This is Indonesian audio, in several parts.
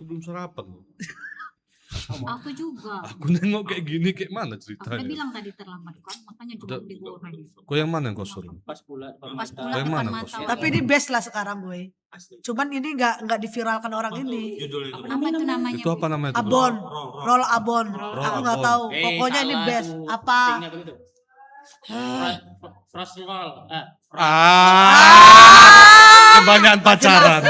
Aku belum sarapan. Aku juga. Aku nengok kayak gini kayak mana Aku ceritanya? udah bilang tadi terlambat kan, makanya cuma digoreng. Kau yang mana yang kau suruh? Pas pula Yang depan mana mata. kau? Tapi ini best lah sekarang gue. Cuman ini nggak diviralkan orang ini. judul itu. Apa itu namanya? Itu apa namanya? Itu? Abon, roll abon. Roll Aku nggak abon. tahu. Pokoknya ini best. Apa? Frost roll. Kebanyakan pacaran.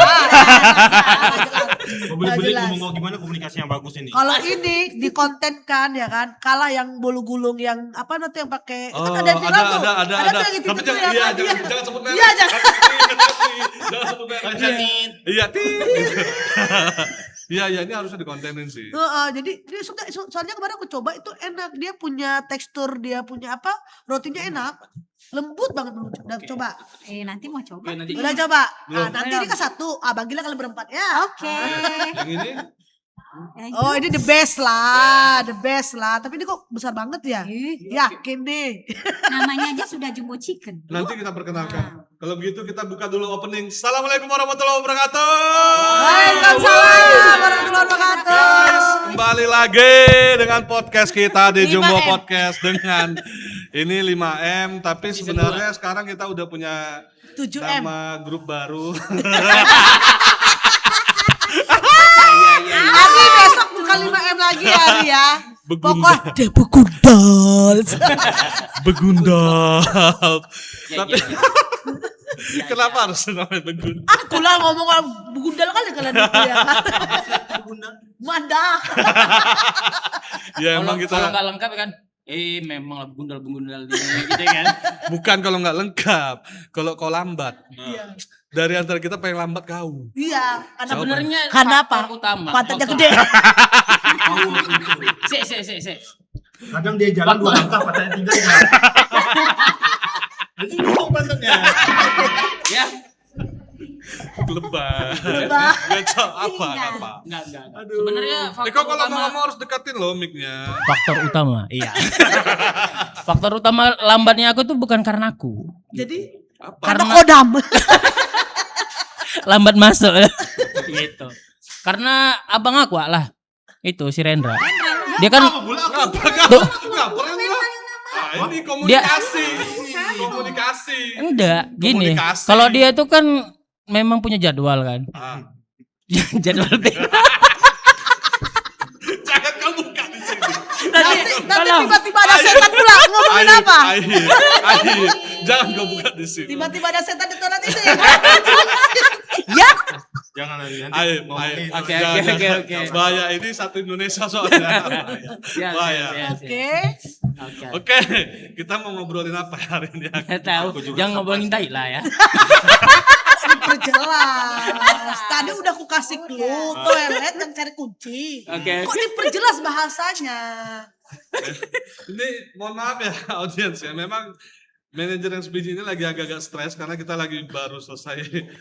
Beli-beli jelas. ngomong gimana komunikasi yang bagus ini. Kalau ini dikontenkan ya kan, kalah yang bolu gulung yang apa nanti yang pakai Oh, kan ada yang viral tuh. ada. tuh yang itu Tapi tuh jangan, ya iya, kan? jangan sebut merek. Iya, jangan. Hati-hati. Jangan sebut merek. Iya, Iya, ini harusnya dikontenin sih. Jadi dia suka, soalnya kemarin aku coba itu enak, dia punya tekstur, dia punya apa, rotinya enak, lembut banget. Udah coba, Nanti mau coba. udah coba. Belum. Nanti ini kan satu, bagilah kalian berempat ya. Oke. Yang ini Oh ini the best lah, the best lah. Tapi ini kok besar banget ya? Yakin deh. Namanya aja sudah jumbo chicken. nanti kita perkenalkan. Kalau begitu kita buka dulu opening. Assalamualaikum warahmatullahi wabarakatuh. Waalaikumsalam warahmatullahi wabarakatuh. Guys, kembali lagi dengan podcast kita di 5M. Jumbo Podcast dengan ini 5M, tapi sebenarnya sekarang kita udah punya 7M. nama grup baru. Ari besok bukan 5M lagi Ari ya. Begundal. Pokoknya dia begundal. Begundal. Tapi kenapa harus namanya begundal? Aku lah ngomong begundal kali kalian itu ya. Manda. Ya emang Kalau kita nggak lengkap kan, memang lah begundal gitu kan. bukan kalau nggak lengkap, kalau kau lambat. Iya. Dari antara kita paling lambat kau. Iya, karena Sebenarnya Karena faktor apa? utama. pantatnya faktor- gede. Se. Kadang dia jalan 2 langkah patahnya 3 ya. Itu dulu pantatnya. Ya, Lebah. Lebah. Gak tau apa. enggak. Aduh. Sebenarnya Kau faktor kalau utama. ngomong harus dekatin loh mic-nya. Faktor utama, iya. Faktor utama lambatnya aku tuh bukan karena aku. Jadi Apa? karena Karena- kodam. Lambat masuk gitu. Karena abang aku lah. Itu si Rendra. Dia kan Tuh. Ini komunikasi. Komunikasi. enggak gini. Komunikasi. Kalau dia itu kan memang punya jadwal kan. Ah. Jadwal Jangan kau buka di sini. Nanti kalau- tiba-tiba ada setan pula ngomongin apa? Ayo. Jangan kau buka di sini. Tiba-tiba ada setan di toilet itu ya. Ya. Jangan nanti Ayo. ngomongin. Oke. Bahaya ini satu Indonesia soalnya. Bahaya. Oke. Oke, kita mau ngobrolin apa hari ini? Tahu. Jangan ngobrolin tai lah ya. Diperjelas. Tadi udah aku kasih clue toilet dan cari kunci. Oke. Kok diperjelas bahasanya? Ini mohon maaf ya audiens ya, memang manajer yang sebiji ini lagi agak-agak stres karena kita lagi baru selesai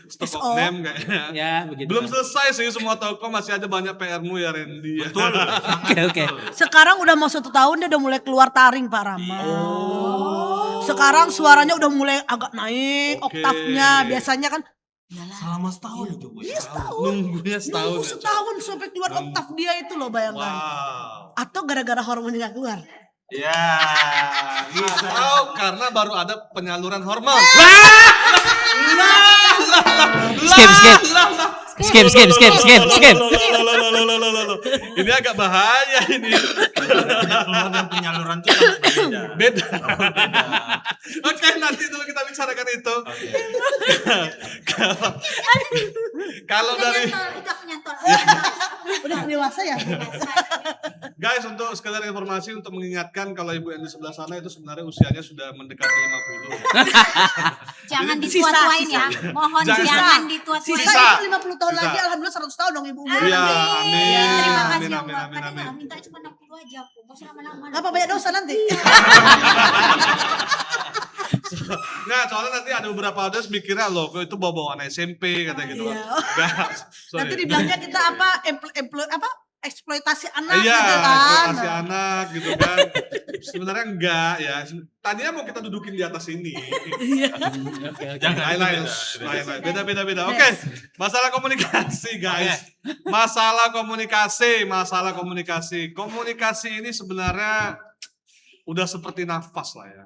stock of SO. name kayaknya. Ya, begitu. Belum selesai sih semua toko, masih ada banyak PR-mu ya Randy. Betul. Oke. Sekarang udah mau 1 tahun dia udah mulai keluar taring Pak Rama. Sekarang suaranya udah mulai agak naik Oke. oktavnya. Biasanya kan Selama setahun itu. Nunggunya setahun. nunggu setahun sampai keluar oktav dia itu loh, bayangkan. Wow. Atau gara-gara hormonnya gak keluar. Ya, bisa. Atau karena baru ada penyaluran hormon. Skip. Loh. Ini agak bahaya ini. Hormon yang penyaluran itu kan berbeda. Beda. Oke, nanti dulu kita bicarakan itu. Kalau dari Udah nyantol. Udah dewasa ya? guys, untuk sekedar informasi untuk mengingatkan kalau ibu yang di sebelah sana itu sebenarnya usianya sudah mendekati 50. Jangan Jadi ditua-tuain sisa. ya. Mohon Jangan. jangan ditua-tuain. Sisa Sisa. itu 50 tahun Sisa. lagi, alhamdulillah 100 tahun dong ibu umur. Iya, amin. Terima kasih Amin, Allah. amin, Tapi amin. nggak minta cuma 60 aja aku. Gak usah lama-lama. Apa banyak dosa nanti? Nggak, soalnya nanti ada beberapa audiens mikirnya loh, kok itu bawa-bawaan SMP kata gitu kan. Iya. Nggak, sorry. Nanti dibilangnya kita apa? Employ apa? eksploitasi anak Iya, gitu kan. eksploitasi anak gitu kan. Sebenarnya enggak ya. Tadinya mau kita dudukin di atas ini. Jangan Lain-lain, itu lain-lain. Beda-beda. Oke, masalah komunikasi guys. Masalah komunikasi. Komunikasi ini sebenarnya udah seperti nafas lah ya.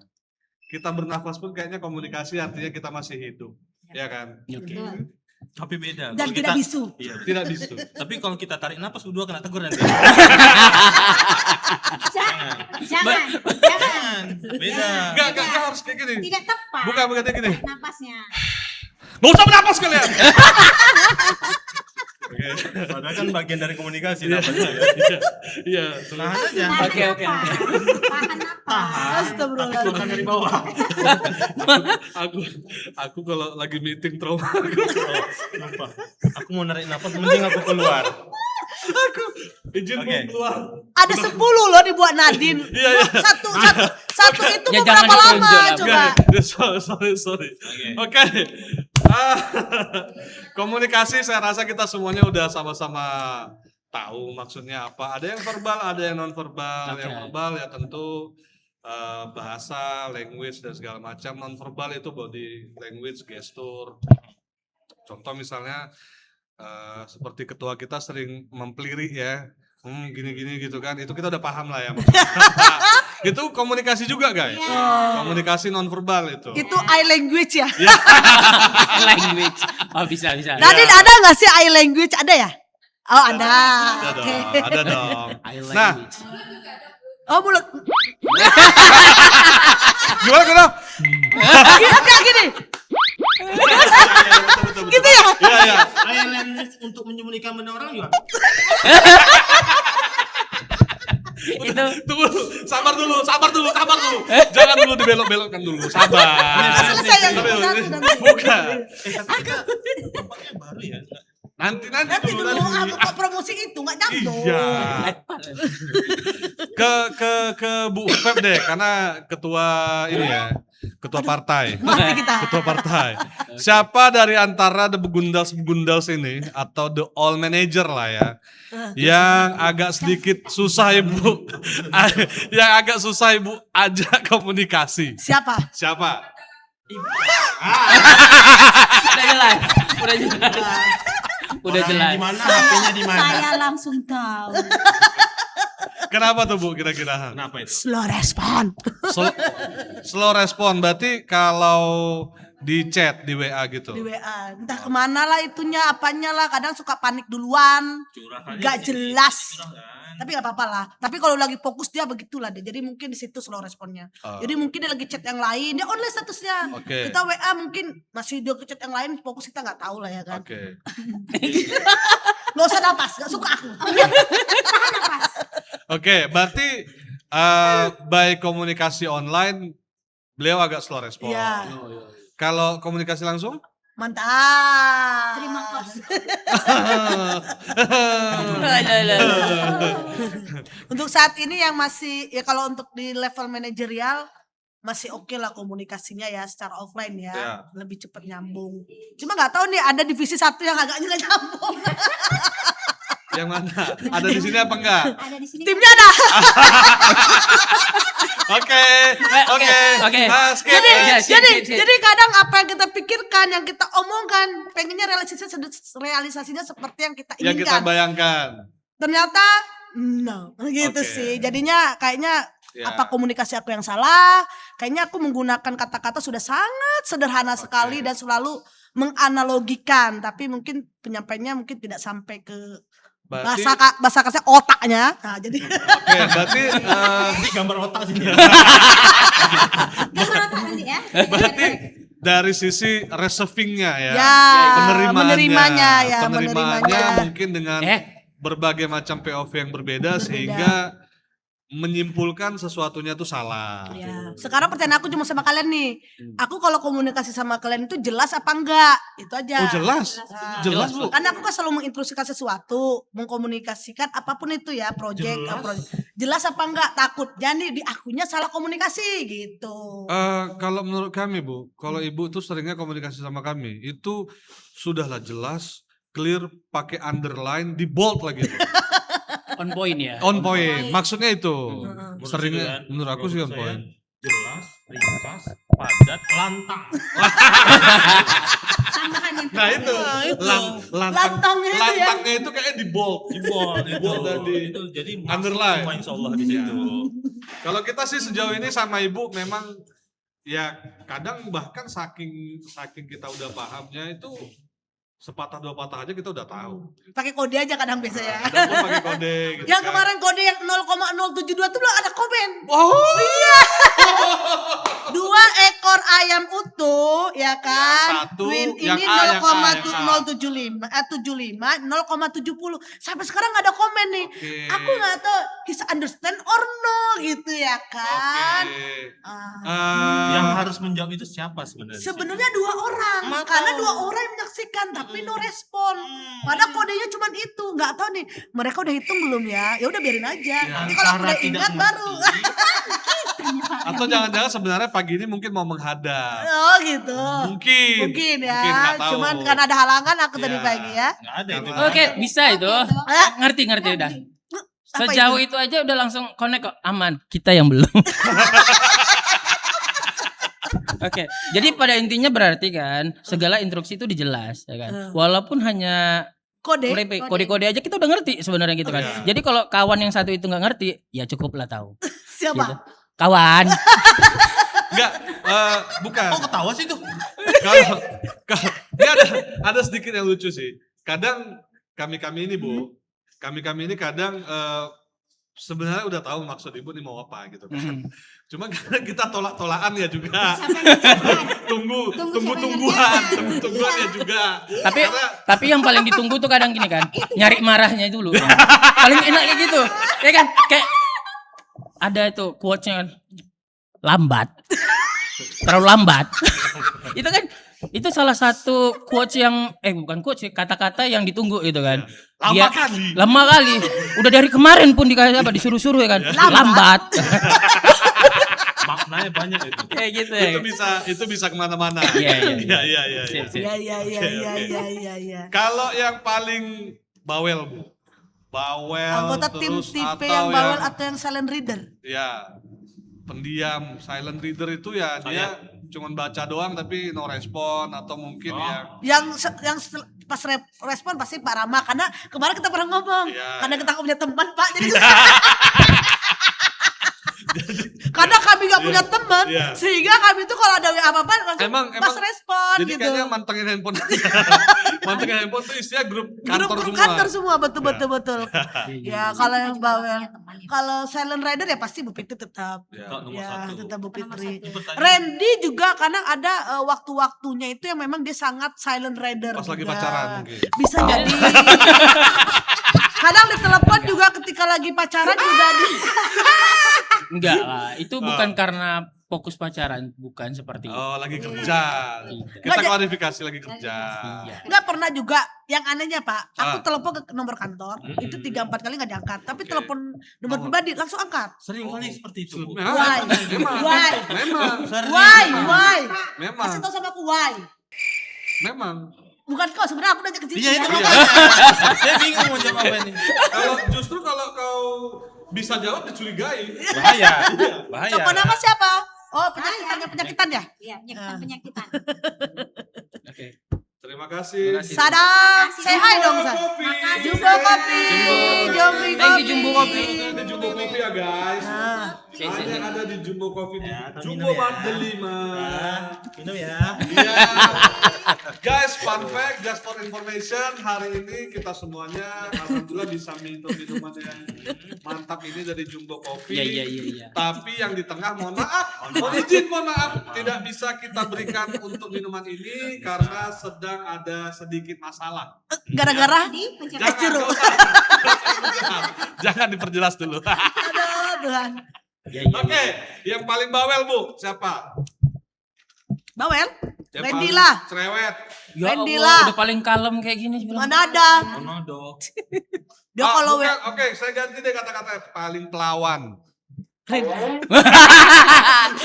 Kita bernafas pun kayaknya komunikasi artinya kita masih hidup. Ya kan? Betul. Tapi beda. Dan Kalau tidak kita- bisu. Iya. Tidak bisa. Tapi kalau kita tarik napas berdua kena tegur nanti. Jangan. Jangan. Beda. Enggak harus kayak gini. Tidak tepat. Bukan kayak gini. Napasnya. Gak usah bernapas kalian. Oke. Padahal kan bagian dari komunikasi Iya. napasnya ya. Iya. Tahan aja. Oke. Tahan napas. Tapi keluarkan dari bawah. Aku kalau lagi meeting trauma Lupa. Aku mau narik napas, mending aku keluar. izin Oke. mau keluar. Ada 10 loh dibuat Nadine. Iya. Satu itu Ya, mau jangan berapa lama ditonjol, coba. Enggak, sorry. Oke. Ah, komunikasi saya rasa kita semuanya udah sama-sama tahu maksudnya apa. Ada yang verbal, ada yang non verbal. Oke. Yang verbal ya tentu bahasa, language dan segala macam. Non verbal itu body language, gestur. Contoh misalnya seperti ketua kita sering mempelirik ya. Gini-gini gitu kan. Itu kita udah paham lah ya maksudnya. Itu komunikasi juga guys. Komunikasi non verbal itu. Itu eye language ya. Language. Oh, bisa. Nadine ada nggak sih eye language? Ada ya? Oh ada. Oke. Ada dong. I Nah, language. Oh mulut. gimana? Enggak gini. Gitu ya? Iya. Island untuk menyembunyikan benda orang juga. Itu Tunggu, sabar dulu. Jangan dulu dibelok-belokkan dulu. Sabar. Selesai yang Tapi- satu dan Bukan. Tapi kita tampaknya baru ya. Nanti Nanti dulu aku kok promosi itu nggak nyambung. Iya. Ke Bu Feb deh, karena ketua ini ya, ketua partai. Mati kita. Ketua partai. Siapa dari antara the begundals ini atau the all manager lah ya, yang agak sedikit susah ibu, yang agak susah ibu ajak komunikasi. Siapa? Siapa? Udah jelas. Di mana HP-nya di mana? Saya langsung tahu. Kenapa tuh Bu kira-kira? Kenapa itu? Slow respon. Slow respon berarti kalau di chat di WA gitu. Di WA. Entah kemana lah itunya, apanya lah. Kadang suka panik duluan. Curah aja Gak sih. jelas. Curah kan. Tapi gak apa-apa lah. Tapi kalau lagi fokus dia begitulah deh. Jadi mungkin di situ slow responnya. Oh. Jadi mungkin dia lagi chat yang lain. Dia online statusnya. Oke. Kita WA mungkin masih dia ke chat yang lain. Fokus kita gak tahu lah ya kan. Oke. Gak usah napas. Gak suka aku. Oke, berarti by komunikasi online beliau agak slow respon. Iya. Kalau komunikasi langsung? Mantap. Terima kasih. Untuk saat ini yang masih ya kalau untuk di level manajerial masih oke lah komunikasinya ya secara offline ya, Ya. lebih cepat nyambung. Cuma nggak tahu nih ada divisi satu yang agaknya nggak nyambung. Yang mana? Ada di sini apa enggak? Ada di sini. Timnya ada. Oke. Oke. Skip. Jadi kadang apa yang kita pikirkan, yang kita omongkan, pengennya realisasinya seperti yang kita Yang kita inginkan. bayangkan. Ternyata no, gitu Oke. sih. Jadinya kayaknya Ya. apa komunikasi aku yang salah? Kayaknya aku menggunakan kata-kata sudah sangat sederhana sekali dan selalu menganalogikan, tapi mungkin penyampaiannya mungkin tidak sampai ke Berarti bahasa kasar otaknya. Nah, jadi oke, berarti Nanti gambar otak sini. Gambar apa nanti ya? berarti dari sisi reservingnya ya. ya Penerimaannya ya, penerimaannya mungkin dengan Eh. berbagai macam POV yang berbeda. Sehingga menyimpulkan sesuatunya tuh salah. Ya. Sekarang pertanyaan aku cuma sama kalian nih. Aku kalau komunikasi sama kalian itu jelas apa enggak? Itu aja. Oh jelas, Nah, jelas Bu. Karena aku kan selalu menginstruksikan sesuatu, mengkomunikasikan apapun itu ya, project, jelas apa enggak? Takut jadi di akunya salah komunikasi gitu. Kalau menurut kami Bu, kalau Ibu tuh seringnya komunikasi sama kami, itu sudahlah jelas, clear, pakai underline, di bold lagi. On point ya. On point. Maksudnya itu. Menurut Seringnya saya, menurut aku sih on saya, point. Jelas, ringkas, padat, lantang. Tambahan yang Nah itu, Lantangnya itu ya. lantangnya itu kayak di bold. Di bold itu. dan di Itu jadi masuk underline. semua insya Allah di situ. Kalau kita sih sejauh ini sama ibu memang ya kadang bahkan saking kita udah pahamnya itu sepatah dua patah aja kita udah tahu. Pakai kode aja kadang biasa ya. Kadang pun pakai kode. Gitu Yang kan. kemarin kode yang 0,072 tuh belum ada komen. Oh iya. 2 ekor ayam utuh ya kan. Satu, Win yang ini A, yang A, 0,075 0,70 sampai sekarang nggak ada komen nih. Oke. Aku nggak tahu he's understand or no gitu ya kan. Oke. Ah. Yang harus menjawab itu siapa sebenarnya? Sebenarnya 2 orang, Maka- karena 2 orang yang menyaksikan tapi no respon. Padahal kodenya cuma itu, nggak tahu nih mereka udah hitung belum ya? Ya udah biarin aja. Ya, Nanti kalau aku antara udah tidak ingat mengerti. baru. Atau jangan-jangan sebenarnya pagi ini mungkin mau menghadap. Oh gitu. Mungkin. Mungkin ya. nggak tahu. Cuman karena ada halangan aku tadi Ya. pagi ya. Nggak ada itu. Karena- Oke, bisa itu. Ah, Ngerti udah. apa Sejauh itu aja udah langsung connect kok, aman. Kita yang belum. Oke, jadi pada intinya berarti kan segala instruksi itu dijelas, ya kan. Walaupun hanya Kode. kode-kode aja kita udah ngerti sebenarnya gitu kan. Iya. Jadi kalau kawan yang satu itu nggak ngerti, ya cukuplah tahu. Siapa? Gitu. Kawan. Enggak, bukan. Kok ketawa sih tuh? Kalau ini ada sedikit yang lucu sih. Kadang kami ini Bu, kami ini kadang sebenarnya udah tahu maksud ibu nih mau apa gitu kan. Hmm. Cuma kadang kita tolak-tolakan ya juga. Siapa yang ngerjakan? Tunggu-tungguan ya juga. Tapi yang paling ditunggu tuh kadang gini kan, nyari marahnya dulu. Paling enak kayak gitu. Ya kan? Kayak ada tuh quotes-nya kan, lambat. Terlalu lambat. Itu kan itu salah satu quotes yang bukan quotes sih, kata-kata yang ditunggu gitu kan. Lama kali. Udah dari kemarin pun dikasih apa disuruh-suruh ya kan. Lambat. Maknanya banyak itu. Kayak gitu ya. Itu bisa kemana-mana. Iya. Iya. Sip, sip. Ya. Kalau yang paling bawel Bu, Anggota tim terus tipe atau yang bawel atau yang silent reader? ya pendiam, silent reader itu ya dia cuman baca doang tapi no respon atau mungkin Pas respon pasti Pak Rama, karena kemarin kita pernah ngomong, Iya. karena kita nggak punya teman Pak, jadi karena kami nggak punya teman, Iya. sehingga kami tuh kalau ada apa-apa langsung Emang- pas respon jadi gitu. kayaknya mantengin handphone aja. Mantengin handphone tuh isinya grup kantor Grup semua. kantor semua betul. Ya kalau yang bawel, Punya teman ya. kalau silent rider ya pasti Bu Fitri tetap. Ya. Nomor Ya, satu. tetap Bu Nomor Fitri. satu. Randy juga kadang ada waktu-waktunya itu yang memang dia sangat silent rider. Pas lagi juga. pacaran mungkin. Bisa jadi. Kadang ditelepon juga ketika lagi pacaran juga di. Enggak lah, itu bukan karena fokus pacaran, bukan seperti itu. Oh, lagi kerja. Gitu. Kita Nggak, klarifikasi lagi kerja. Iya. Nggak pernah juga yang anehnya Pak. Aku Ah. telepon ke nomor kantor, itu 3-4 kali nggak diangkat. Tapi Oke. telepon nomor pribadi langsung angkat. Sering kali seperti itu. Bu. Memang. Why? Memang. Why? Memang. Sering. Why? Memang. Kasih tau sama aku why. Memang. Bukan kau, sebenarnya aku nanya ke Iya itu ya. makanya. Saya bingung mau jawab apa ini. Kalau kau bisa jawab dicurigai. Bahaya. Bahaya. Telepon apa siapa? Oh, penyakitan ya? Iya, penyakitan. Oke. Terima kasih. Terima kasih. Sadam, say hi dong, Sa. Kopi. Jumbo kopi. Jumbo Thank you, Jumbo Kopi. Ini Jumbo Kopi ya guys. Nah, Hanya ada di Jumbo Coffee. Ya, kita Jumbo minum ya. Mart Delima. Minum ya. Iya. Guys, fun fact, just for information, hari ini kita semuanya alhamdulillah bisa minum minuman yang mantap ini dari Jumbo Coffee. Iya. Tapi yang di tengah mohon maaf, tidak bisa kita berikan untuk minuman ini karena sedang ada sedikit masalah. gara-gara Di pencet jeruk. Jangan diperjelas dulu. Aduh, Tuhan. Oke, yang paling bawel Bu, siapa? Bawel? Yang Randy paling lah. Cerewet. Ya Randy Allah, lah. udah paling kalem kayak gini bilang. Mana ada. Ronaldo. Dia kalau bukan. Oke, saya ganti deh kata-kata paling pelawan. Randy.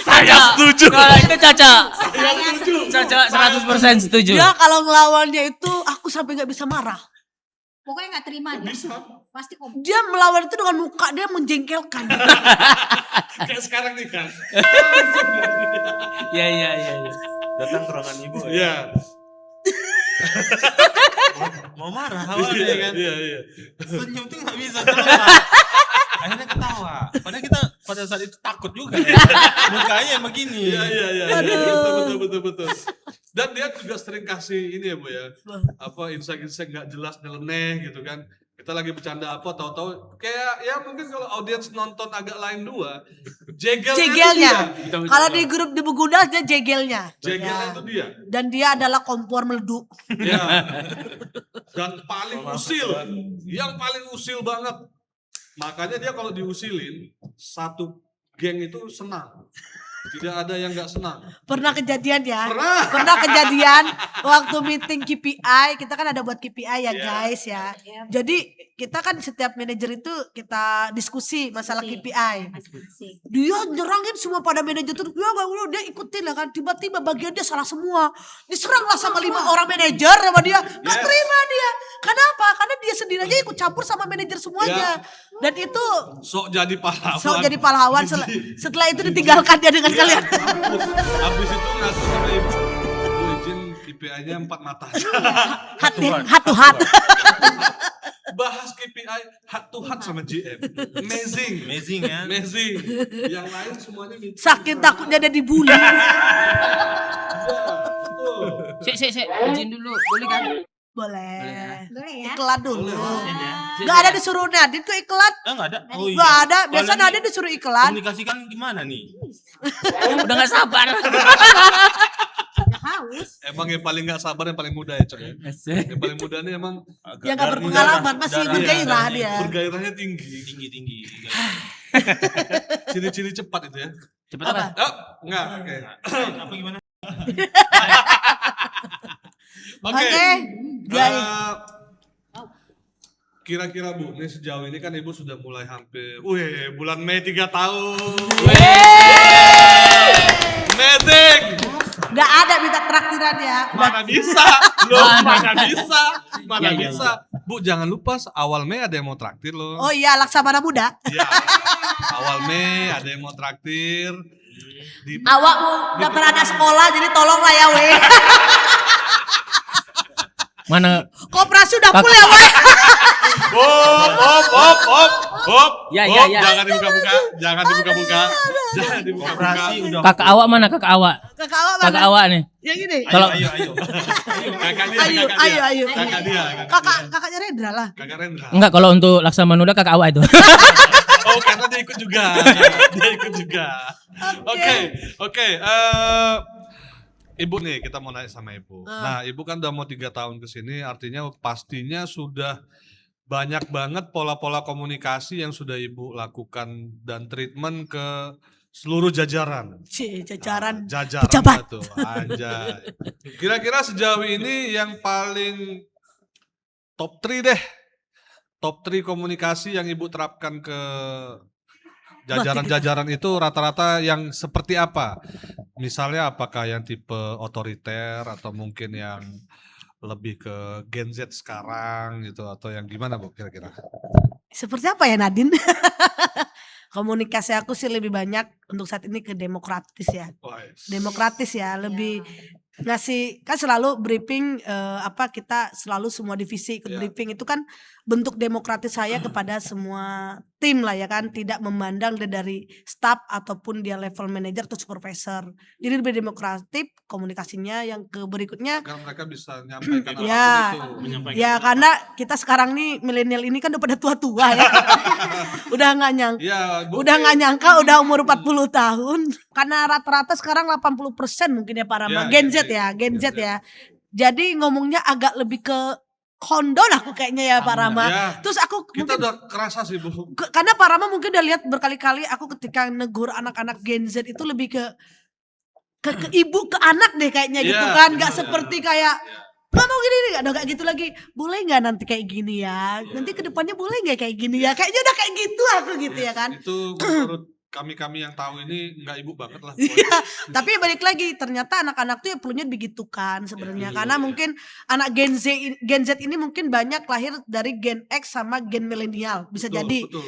Saya setuju. Kalau itu Caca. Saya setuju. Caca 100% setuju. Dia kalau ngelawannya itu aku sampai nggak bisa marah. Pokoknya nggak terima dia. Bisa. Pasti kompak. Dia melawan itu dengan muka dia menjengkelkan. Kayak sekarang nih kan. Iya. Datang ke ruangan ibu. Iya. Mau marah awalnya kan. Iya. Senyum tuh nggak bisa keluar. Akhirnya ketawa. Padahal kita pada saat itu takut juga. Ya. Mukanya yang begini. Iya. Betul. Dan dia juga sering kasih ini ya Bu ya. Apa insight-insight nggak jelas nyeleneh gitu kan. Kita lagi bercanda apa tahu-tahu kayak ya mungkin kalau audiens nonton agak lain dua. Jegelnya. Itu dia. Kalau di grup di Beguna dia jegelnya. Jegelnya Ya. itu dia. Dan dia adalah kompor meleduk. Ya. Dan paling usil. Yang paling usil banget. Makanya dia kalau diusilin satu geng itu senang. Tidak ada yang nggak senang. Pernah kejadian ya? Pernah. Pernah kejadian waktu meeting KPI, kita kan ada buat KPI ya Iya. guys ya. Ya, Jadi kita kan setiap manajer itu kita diskusi masalah KPI. masing-masing. Dia nyerangin semua pada manajer tuh, ya gak perlu, dia ikutin lah kan. Tiba-tiba bagian dia salah semua. Diserang lah sama 5 orang manajer sama dia. Gak Yes. terima dia. Kenapa? Karena dia sendiri aja ikut campur sama manajer semuanya. Dan itu Sok jadi pahlawan. sok jadi pahlawan. Setelah itu ditinggalkan dia dengan kalian. Habis itu ngatur sama ibu. Bu izin KPI-nya 4 mata. Hat to hat. Bahas KPI heart to heart sama GM. Amazing. Amazing ya. Amazing. Yang lain semuanya minta. Saking takutnya dia dibully. Ya, betul. Sik, izin dulu, boleh kan? Boleh. Boleh ya? Iklan dulu. Boleh. Gak ada disuruh Nadine tuh iklan. Enggak ada. Oh iya. Gak ada. Biasa Kalau Nadine disuruh iklan. komunikasikan gimana nih? Udah gak sabar. Udah haus. Emang yang paling gak sabar yang paling muda ya coy. Yang paling muda nih emang Yang gak berpengalaman masih darah- bergairah darahnya dia. bergairahnya tinggi. Tinggi. Ciri-ciri cepat itu ya. Cepet apa? Oh, enggak. Oke. Apa gimana? Oke. Guys. Kira-kira Bu, ini sejauh ini kan Ibu sudah mulai hampir, bulan Mei 3 tahun. Amazing. Gak ada minta traktiran ya. Mana bisa? Loh, mana bisa? Mana Ya, ya, bisa? Bu, jangan lupa awal Mei ada yang mau traktir loh. Oh iya, Laksamana Muda. Iya. Awal Mei ada yang mau traktir. Di Awak mau daftar anak sekolah, jadi tolonglah ya weh. Mana? Koperasi udah full ya weh. Hop. Ya. Jangan dibuka-buka. Jangan dibuka-buka. Jangan dibuka-buka. Operasi udah. Kakak awak mana kakak awak? Kakak awak Kakak mana? awak nih. Yang ini. Kalau Ayo. Kakak dia, Ayo. Kakak dia. Kakaknya Rendra lah. Kakak Rendra. enggak, kalau untuk Laksamana Muda kakak awak itu. Oh, karena dia ikut juga. Oke. Ibu nih, kita mau nanya sama Ibu. Nah, Ibu kan udah mau 3 tahun ke sini, artinya pastinya sudah banyak banget pola-pola komunikasi yang sudah Ibu lakukan dan treatment ke seluruh jajaran. Jajaran. Jajaran pejabat. tuh, anjay. Kira-kira sejauh ini yang paling top 3 deh. Top 3 komunikasi yang Ibu terapkan ke jajaran-jajaran itu rata-rata yang seperti apa? Misalnya apakah yang tipe otoriter atau mungkin yang lebih ke Gen Z sekarang gitu atau yang gimana Bu kira-kira? Seperti apa ya Nadine? Komunikasi aku sih lebih banyak untuk saat ini ke demokratis ya. Demokratis ya, lebih ngasih kan selalu briefing kita selalu semua divisi ikut Ya. briefing itu kan bentuk demokratis saya kepada semua tim lah ya kan, tidak memandang dia dari staff ataupun dia level manager atau supervisor. Jadi lebih demokratif komunikasinya. Yang ke berikutnya Agar mereka bisa nyampaikan Ya. apapun itu. Menyampaikan. ya karena kita sekarang nih milenial ini kan udah pada tua-tua ya. Udah nggak nyangka. Ya, Bu, Udah nggak nyangka udah umur 40 tahun. Karena rata-rata sekarang 80% mungkin ya para Ya, Gen Z Gen Z. ya, Gen Z ya. Jadi ngomongnya agak lebih ke kondon aku kayaknya ya Pak Rama. Ya, Terus aku kita mungkin udah kerasa sih Bu. karena Pak Rama mungkin udah lihat berkali-kali aku ketika negur anak-anak Gen Z itu lebih ke ibu ke anak deh kayaknya gitu Iya, kan, nggak benar. seperti kayak nggak mau gini nih, ada kayak gitu lagi. Boleh nggak nanti kayak gini ya? Nanti kedepannya boleh nggak kayak gini ya? Kayaknya udah kayak gitu aku gitu ya kan. Itu menurut kami yang tahu ini nggak ibu banget lah. Iya, tapi balik lagi ternyata anak-anak tuh ya perlunya begitu kan sebenarnya Iya, karena iya. mungkin anak Gen Z ini mungkin banyak lahir dari Gen X sama Gen milenial bisa Betul, jadi betul.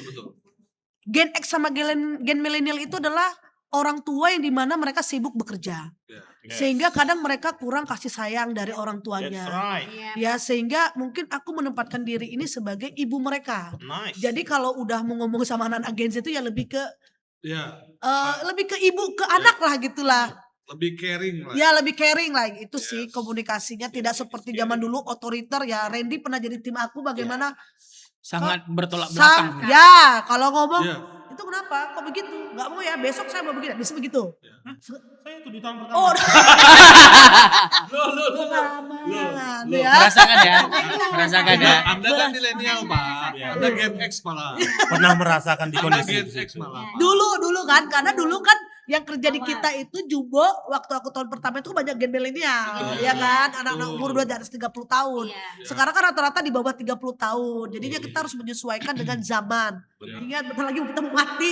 Gen X sama Gen milenial itu adalah orang tua yang dimana mereka sibuk bekerja Ya. sehingga kadang mereka kurang kasih sayang dari orang That's tuanya right. Iya. ya sehingga mungkin aku menempatkan diri ini sebagai ibu mereka. Nice. Jadi kalau udah mau ngomong sama anak-anak Gen Z itu ya lebih ke Ya, lebih ke ibu ke anak lah gitulah. lebih caring lah. Ya lebih caring lah itu sih Yes. komunikasinya tidak seperti zaman dulu otoriter ya. Randy pernah jadi tim aku bagaimana Sangat bertolak belakang. ya kalau ngomong Iya. itu kenapa kok begitu nggak mau ya besok saya mau begini bisa begitu. Saya tuh di tahun pertama. Oh Loh. pengalaman Loh. ya. Merasakan ya. Merasakan ya. Anda kan milenial, Pak. Iya. Anda Gen X malah. Pernah merasakan di Anda kondisi Gen itu. X malah, Pak. Dulu kan karena dulu kan yang kerja di Awal. kita itu Jumbo waktu aku tahun pertama itu banyak gen milenial ya kan anak-anak umur udah di atas 30 tahun. Iya. Sekarang kan rata-rata di bawah 30 tahun. Jadinya kita harus menyesuaikan dengan zaman. Ingat bentar lagi kita mau mati.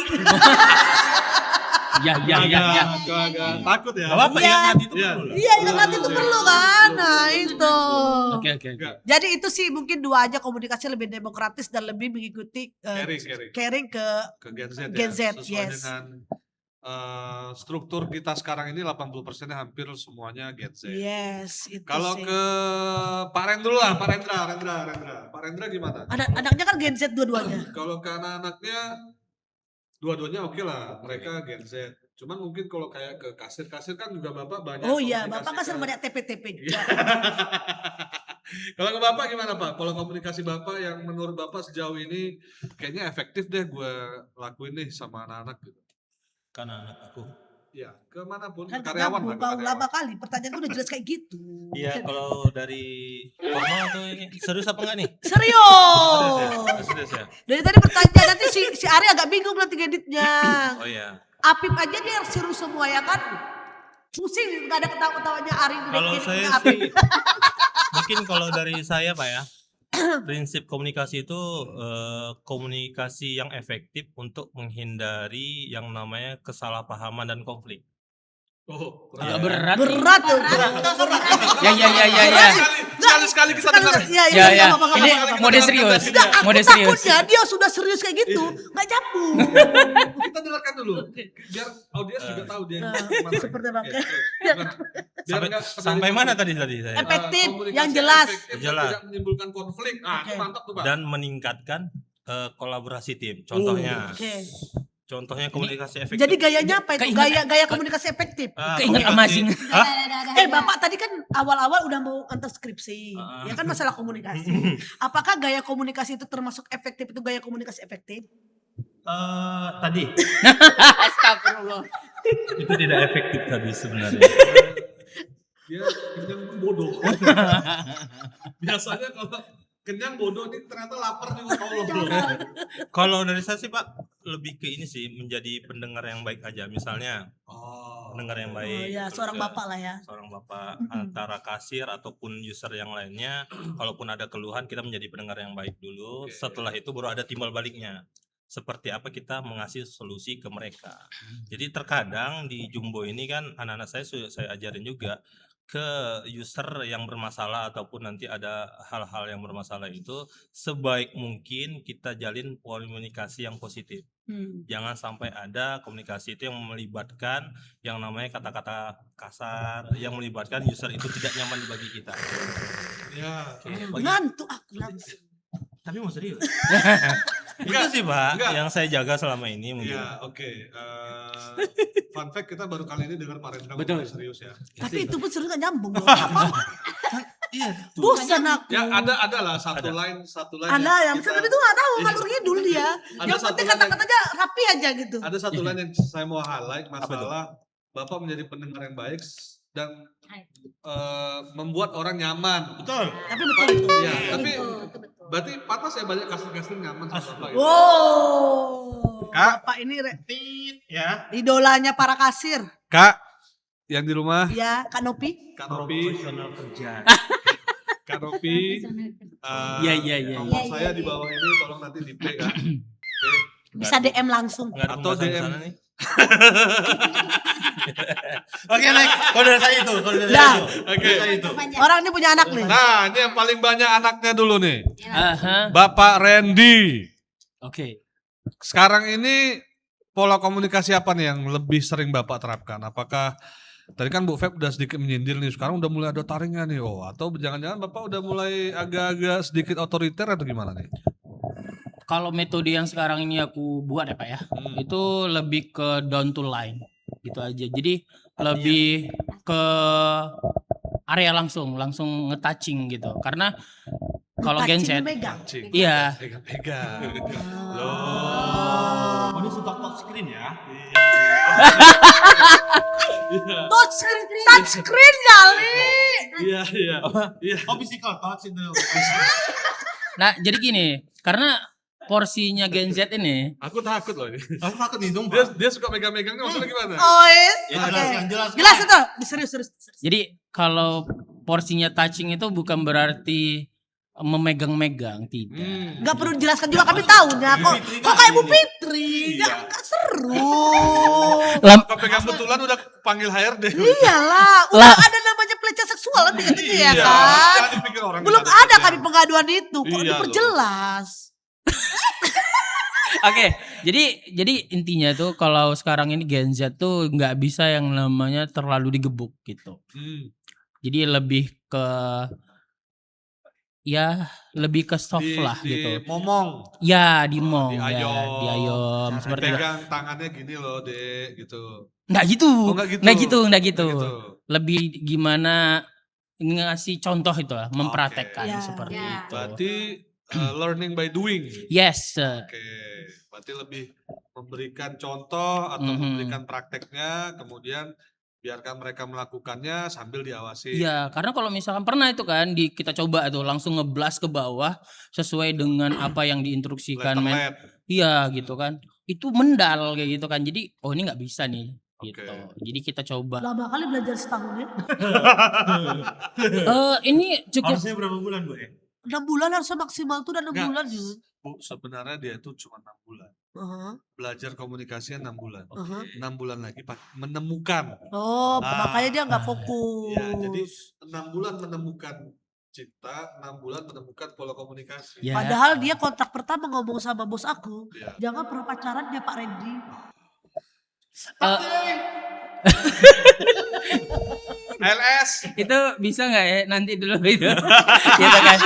Ya. Agak takut ya. Gak apa-apa, Iya. ingat mati itu Iya. dulu. Iya, ingat mati itu perlu kan. Nah, itu. Oke. Jadi itu sih mungkin dua aja komunikasi lebih demokratis dan lebih mengikuti caring ke Ke Gen Z ya. Gen Z, Sesuai yes. dengan struktur kita sekarang ini 80% hampir semuanya Gen Z. yes, itu Kalau sih. ke Pak Rendra lah, Pak Rendra. Pak Rendra gimana? Anaknya kan Gen Z dua-duanya. Kalau ke anak-anaknya dua-duanya oke lah, mereka Gen Z. Cuman mungkin kalau kayak ke kasir-kasir kan juga Bapak banyak. Oh iya, komunikasi Bapak kan sering ke- banyak TP-TP juga. Kalau ke Bapak gimana Pak? Kalau komunikasi Bapak yang menurut Bapak sejauh ini kayaknya efektif deh gue lakuin nih sama anak-anak gitu. Karena anak aku. Ya, kemanapun, Kan ke karyawan nyambung, lah, ke kau karyawan. lama kali pertanyaan udah jelas kayak gitu. Iya, kalau dari formal tuh ini serius apa enggak nih? Serius. Serius ya? Dari tadi pertanyaan nanti si Ari agak bingung nanti ngeditnya. Oh iya. Apip aja dia serius semua ya kan. Pusing gak ada ketawa-ketawanya Ari Kalau ngedit saya Apip. sih mungkin kalau dari saya Pak ya, prinsip komunikasi itu komunikasi yang efektif untuk menghindari yang namanya kesalahpahaman dan konflik. Oh, Agak berat. Berat tuh. Ya. Sekali-sekali kita dengar. Ya. Ini mode serius. Aku Mode serius. takutnya dia sudah serius kayak gitu, nggak nyambung. Kita dengarkan dulu. Biar audiens juga tahu dia Nah, gimana. seperti apa? Ya, gimana? Biar nggak Sampai mana tadi saya? Efektif, komunikasi yang jelas. efektif dan Jelas. tidak menimbulkan konflik. Ah, Oke. itu mantap tuh, Pak. Dan meningkatkan kolaborasi tim. Contohnya, Oke. contohnya komunikasi efektif. Jadi gayanya apa itu? Keinget- Gaya komunikasi efektif. Keinget amazing. Bapak tadi kan awal-awal udah mau antar skripsi. Ya kan masalah komunikasi. Apakah gaya komunikasi itu termasuk efektif? Itu gaya komunikasi efektif? Tadi Astagfirullah. itu tidak efektif tadi sebenarnya. Dia kenyang pun bodoh. Biasanya kalau kenyang bodoh ini ternyata lapar juga kalau bro. Kalau dari saya sih Pak lebih ke ini sih menjadi pendengar yang baik aja. Misalnya Oh. pendengar yang Oh baik. ya, terus seorang ya, bapak lah ya. seorang bapak antara kasir ataupun user yang lainnya, kalaupun ada keluhan kita menjadi pendengar yang baik dulu. Oke. Setelah itu baru ada timbal baliknya. Seperti apa kita mengasih solusi ke mereka. Jadi terkadang di Jumbo ini kan anak-anak saya ajarin juga ke user yang bermasalah ataupun nanti ada hal-hal yang bermasalah itu sebaik mungkin kita jalin komunikasi yang positif. Jangan sampai ada komunikasi itu yang melibatkan yang namanya kata-kata kasar, yang melibatkan user itu tidak nyaman bagi kita. Ya. Ngantuk aku langsung. Tapi mau serius. Enggak, Itu sih Pak enggak. yang saya jaga selama ini mungkin. Ya, oke. Fun fact kita baru kali ini dengar Pak Rendra Betul. ngomong serius ya. Tapi itu pun serius gak nyambung loh. Iya. Bosan aku. Ya ada lah satu Ada. line Ada yang kita- tapi itu gak tahu Iya. ngalur ngidul dia. Ada Yang satu penting line yang- kata-katanya rapi aja gitu. Ada satu line yang saya mau highlight tuh? masalah Bapak menjadi pendengar yang baik dan membuat orang nyaman. Betul. Tapi betul itu. Ya, tapi Betul. berarti patah saya banyak kasir-kasir nyaman sama Bapak. gitu. Wow. Kak. Bapak ini Ya. idolanya para kasir. Kak, yang di rumah, Ya, Kak Nopi. Kak Nopi, Profesional kerja. Kak Nopi, Iya. nomor saya di bawah ini tolong nanti di play Kak. Oke. Bisa DM langsung. Nggak ada Atau pembahasan DM. sana nih. Oke, next. Kode saya itu, Dah. Oke. Orang ini punya anak nih. Nah, ini yang paling banyak anaknya dulu nih. Aha. Bapak Randy. Oke. Sekarang ini pola komunikasi apa nih yang lebih sering Bapak terapkan? Apakah tadi kan Bu Feb udah sedikit menyindir nih, sekarang udah mulai ada taringnya nih, atau jangan-jangan Bapak udah mulai agak-agak sedikit otoriter atau gimana nih? Kalau metode yang sekarang ini aku buat ya Pak ya, itu lebih ke down to line gitu aja. Jadi lebih ke area langsung nge-touching gitu. Karena kalau Touching genset, megang. Cing. iya. Pegang-pegang. Loh. Oh, ini suka touch screen ya? Touch screen kali. Iya, iya. Iya. Oh, physical touch itu. Nah, jadi gini, karena porsinya Gen Z ini Aku takut loh ini. Aku takut nih, Dia, sumpah. dia suka megang-megangnya maksudnya gimana? Oh yes. Ya, Oke. jelaskan, jelaskan. Jelas itu. Serius. jadi kalau porsinya touching itu bukan berarti memegang-megang, tidak. Nggak perlu dijelaskan juga kami tahu ya. Kok kayak Bu Fitri? Nggak seru. Kalau pegang betulan udah panggil HRD. Iyalah, udah ada namanya pelecehan seksual kan gitu ya Iya, kan. kan dipikir orang Belum kita ada ada kami pengaduan itu, kok Iya, diperjelas. Oke, jadi intinya tuh kalau sekarang ini Gen Z tuh nggak bisa yang namanya terlalu digebuk gitu. Jadi lebih ke soft lah gitu. Momong. Ya, dimong ya, diayom. diayom seperti itu. Pegang tangannya gini loh, Dek, gitu. Nggak gitu. Oh, nggak gitu. Nggak gitu. Gitu. Lebih gimana ngasih contoh itu lah, mempraktekkan Ya. seperti Ya. itu. Berarti learning by doing. Yes. Oke. Berarti lebih memberikan contoh atau memberikan prakteknya, kemudian biarkan mereka melakukannya sambil diawasi. Iya, karena kalau misalkan pernah itu kan kita coba tuh langsung ngeblas ke bawah sesuai dengan apa yang diinstruksikan Letterlet. Iya gitu kan. Itu mendal kayak gitu kan. Jadi ini nggak bisa nih gitu. Oke. Jadi kita coba. Lama kali belajar setahun ya. Ini cukup Harusnya berapa bulan, Bu? 6 bulan harusnya maksimal tuh, dan 6 Nggak. bulan juga. Bu, sebenarnya dia itu cuma 6 bulan. Belajar komunikasinya 6 bulan. 6 bulan lagi menemukan. Oh, Ah. makanya dia nggak fokus. Ya, jadi 6 bulan menemukan cinta, 6 bulan menemukan pola komunikasi. ya. Padahal dia kontrak pertama ngomong sama bos aku, Ya. jangan pernah pacaran ya Pak Randy. LS. Itu bisa nggak ya nanti dulu itu. Gitu kan.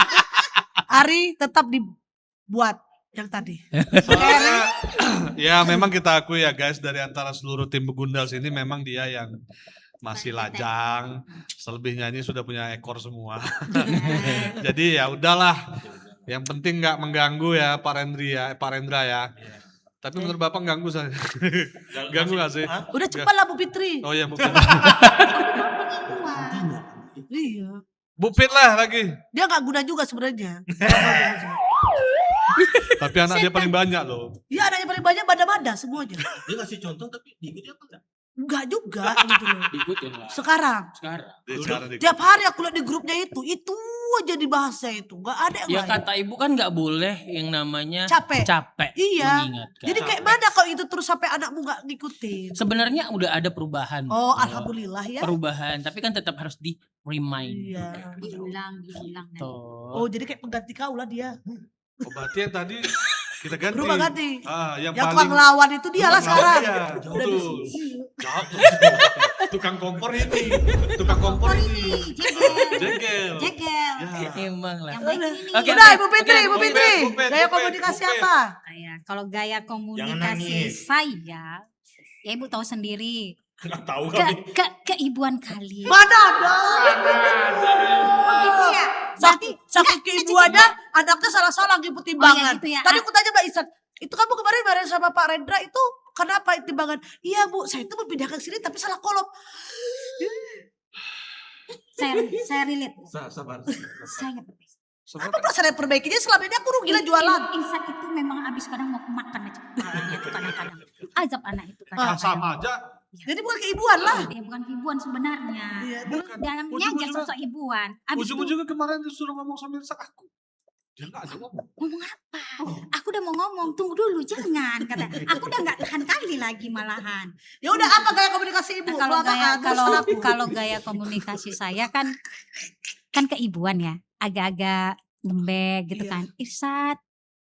Ari tetap dibuat yang tadi. Soalnya, ya memang kita akui ya guys, dari antara seluruh tim Begundal sini memang dia yang masih lajang, selebihnya ini sudah punya ekor semua. Jadi ya udahlah, yang penting nggak mengganggu ya Pak Rendra ya. Tapi menurut Bapak ganggu saya. Ganggu nggak sih? Udah cepat lah Bu Fitri. Oh iya Bu. Iya. Bu Fit lah lagi. Dia nggak guna juga sebenarnya. Tapi anak dia paling banyak loh. Iya, anaknya paling banyak bada-bada semuanya. Dia ngasih contoh tapi diikuti apa enggak? Enggak juga gitu loh. Ikutin lah. Sekarang Dia sekarang dia- tiap hari aku lihat di grupnya itu aja dibahasnya itu. Enggak ada yang Ya lain. kata ibu kan nggak boleh yang namanya Capek. Iya. mengingatkan. Jadi kayak mana kalau itu terus sampai anakmu nggak ngikutin? Sebenarnya udah ada perubahan. Oh, alhamdulillah ya. Perubahan, tapi kan tetap harus di remind. Iya. diulang. Tuh. Oh, jadi kayak pengganti kau lah dia. Oh, berarti yang tadi kita ganti. Berubah ganti. Yang Yang paling tukang lawan itu dia lah sekarang. Iya, Udah di betul. sini. Jawab tuh. Tukang kompor ini. Tukang kompor ini. Jengkel. Jegel. Ya. Emang lah. Yang baik ini. Oke, Udah, oke, Ibu Fitri, oke, Ibu Bu Fitri. Pet, Bu Pet, Gaya Bu Pet, komunikasi Bu Pet. apa? Kalau gaya komunikasi nangis. saya, ya ibu tahu sendiri. Enggak tahu kami. Keibuan kali. Mana ada? Oh gitu ya. Berarti Sakit keibuannya, anaknya salah-salah ngikut timbangan. gitu ya. Tadi aku tanya Mbak Isan, itu kamu kemarin bareng sama Pak Rendra itu kenapa timbangan? Iya Bu, saya itu berpindah ke sini tapi salah kolom. saya relate. Sabar. Saya ngerti. Apa perasaan yang perbaikinya selama ini aku rugi lah jualan. Insan itu memang habis kadang mau makan aja kepalanya itu kadang-kadang. Azab anak itu kadang-kadang. Sama aja. Jadi bukan keibuan lah. Ya bukan ibuan sebenarnya. Iya, Dalamnya aja Ujung-ujungnya- sosok ibuan. Abis itu Ujung-ujungnya kemarin disuruh ngomong sambil sak aku. Dia nggak ada ngomong. Ngomong apa? Aku udah mau ngomong, tunggu dulu, jangan kata. Aku udah nggak tahan kali lagi malahan. Ya udah, apa gaya komunikasi ibu? Nah, Apaan? Terserah aku. kalau gaya komunikasi saya kan keibuan ya, agak-agak lembek gitu Iya. kan. Irsat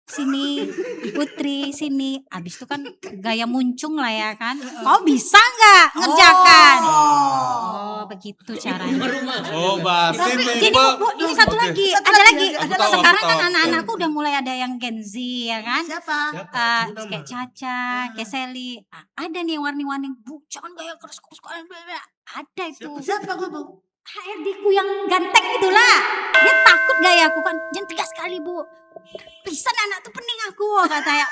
sini, Putri sini. Abis itu kan gaya muncung lah ya kan. Kau bisa nggak ngerjakan? Oh, begitu caranya. Oh, berarti Jadi tipe. Bu, ini satu Oke. lagi, Satu ada lagi, lagi. ada lagi. Sekarang Aku kan tahu. anak-anakku udah mulai ada yang Gen Z ya kan. Siapa? Kayak Caca, kayak Sally. Ada nih yang warni-warni, Bu, jangan gaya keras-keras. Ada itu. Siapa gue, Bu? HRD ku yang ganteng itulah. Dia takut gayaku kan. Jangan tegas sekali, Bu. Bisa anak tuh pening aku katanya.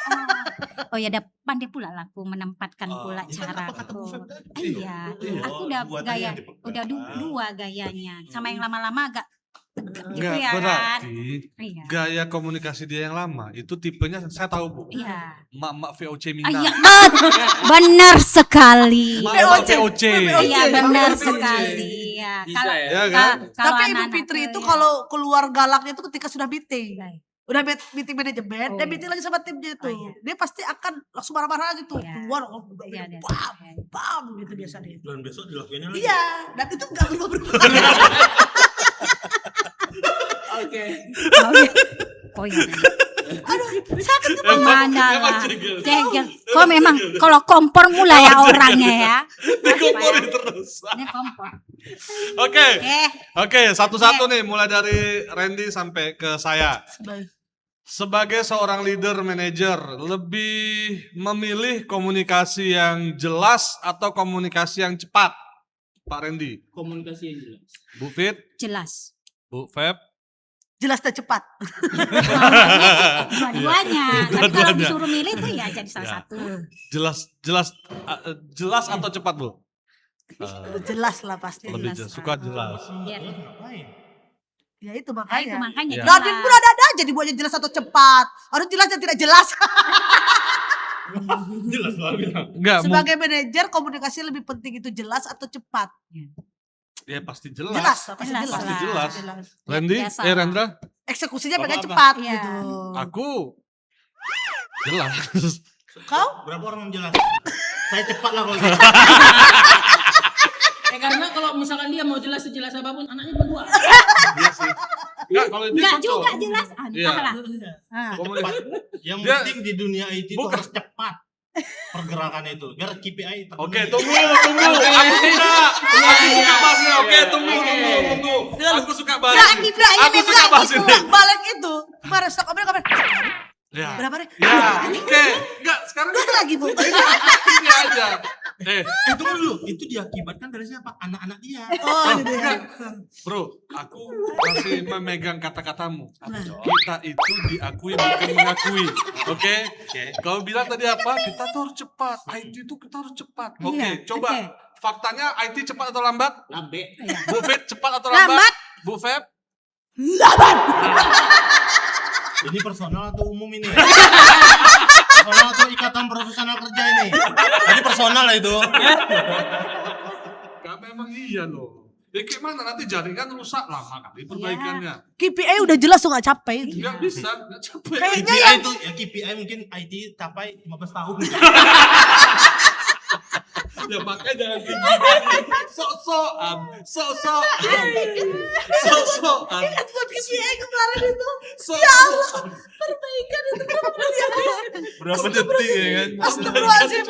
Oh ya, ada pandai pula lah aku menempatkan pula cara aku. Iya, aku udah gaya, udah dua gayanya. Sama yang lama-lama agak tegak gitu Enggak, ya kan. berarti Iya. gaya komunikasi dia yang lama itu tipenya saya tahu, Bu. Iya. Mak-mak VOC Ah, Minang. iya, benar sekali. Mak-mak VOC. VOC. Iya, benar VOC. sekali. Ya, Bisa kalau ya? Ya kan? kalau Tapi Ibu anak-anak Fitri tuh itu ya. kalau keluar galaknya itu ketika sudah meeting. Iya. Udah meeting manajemen, Oh, dan iya. meeting lagi sama timnya itu. Oh, iya. Dia pasti akan langsung marah-marah gitu. Iya. Keluar, Iya, iya. bam, gitu biasa dia. Dan besok dilakuinnya lagi. Iya, dan itu gak berubah-berubah. Oke. Oh iya. Sakit Mana Emang lah. jegel. Jegel. Kok memang kalau kompor mulai ya orangnya ya. Dikomporin terus. Ini kompor. Oke. Oke. Oke, satu-satu nih mulai dari Randy sampai ke saya. Sebagai seorang leader manager, lebih memilih komunikasi yang jelas atau komunikasi yang cepat? Pak Randy. Komunikasi yang jelas. Bu Fit, Jelas. Bu Feb. Jelas dan cepat. Dua-duanya. Tapi kalau disuruh milih tuh ya jadi salah Ya. satu. Jelas atau cepat, Bu? Jelas lah pasti. Lebih Jelas. suka jelas. Iya. Ya itu Nah, itu makanya. makanya Ya. Nadine pun ada aja dibuatnya jelas atau cepat. Harus jelas dan tidak jelas. Jelas lah bilang. Enggak, Sebagai manajer komunikasi lebih penting itu jelas atau cepat. ya pasti jelas. Jelas, pasti Jelas jelas. Pasti jelas. Jelas. Randy, Biasa. Rendra, Eksekusinya Bapak pengen apa? cepat Iya. gitu. aku jelas. Kau? Berapa orang yang jelas? Saya cepat lah kalau gitu. Karena kalau misalkan dia mau jelas sejelas apapun, anaknya berdua. Iya sih. Enggak, kalau itu Enggak cocok. juga jelas. Iya. Entahlah. Ah. Komunikasi. Yang Dia- penting di dunia IT itu Bukan. harus cepat pergerakan itu biar KPI terpenuhi. Oke, tunggu. Aku suka bahasnya. Oke, tunggu. Aku suka bahas Jangan ini. dibilangin Aku suka memang bahas gitu. ini. Balik itu. Kemarin stok kemarin. Ya. Berapa deh? Ya, oke. Enggak, sekarang Gak lagi, Bu. ini aja. Itu dulu, itu diakibatkan dari siapa? Anak-anak dia. Oh, gitu ya. Bro, aku masih memegang kata-katamu. Kita itu diakui bukan mengakui. Oke? Kau bilang tadi apa? Kita tuh harus cepat. IT itu kita harus cepat. Oke, Iya, coba. oke. Faktanya IT cepat atau lambat? Lambe. Bu Fit cepat atau lambat? Lambat. Bu Feb? Ini personal atau umum ini? Personal atau ikatan profesional kerja ini? Ini personal lah itu. Gak memang iya loh. Ya gimana nanti jaringan rusak lama kali perbaikannya. KPI udah jelas tuh gak capek itu. Nggak bisa, nggak capek. Kayaknya KPI itu ya KPI mungkin IT capai 15 tahun. Ya makanya jangan tinggi. Sok-sokan. Sok-sokan. Buat KPI kemarin itu. Sok-sokan. Perbaikan itu. Berapa detik ya kan? Astagfirullahaladzim.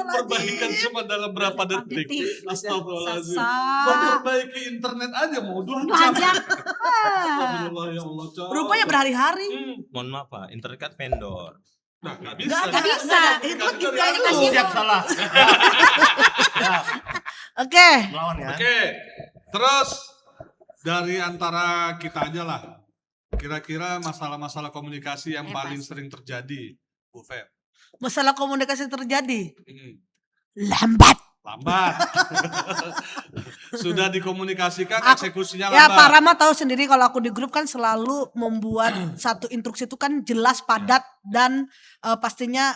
Perbaikan cuma dalam berapa detik. Astagfirullahaladzim. Sosok. Memperbaiki internet aja mau 2 Dua jam. jam. Astagfirullah ya Allah. Cok. Rupanya berhari-hari. Mohon maaf Pak, internet kan vendor. Nah, nggak bisa. Nggak bisa. Itu Nggak KPI bisa. dulu. Siap salah. Ya, Oke. melawan ya. Oke, terus dari antara kita aja lah, kira-kira masalah-masalah komunikasi yang paling sering terjadi, Bu Feb. Masalah komunikasi terjadi. Lambat. Lambat. Sudah dikomunikasikan, Aku- eksekusinya Ya Pak lambat. Rama tahu sendiri kalau aku di grup kan selalu membuat satu instruksi itu kan jelas, padat, dan pastinya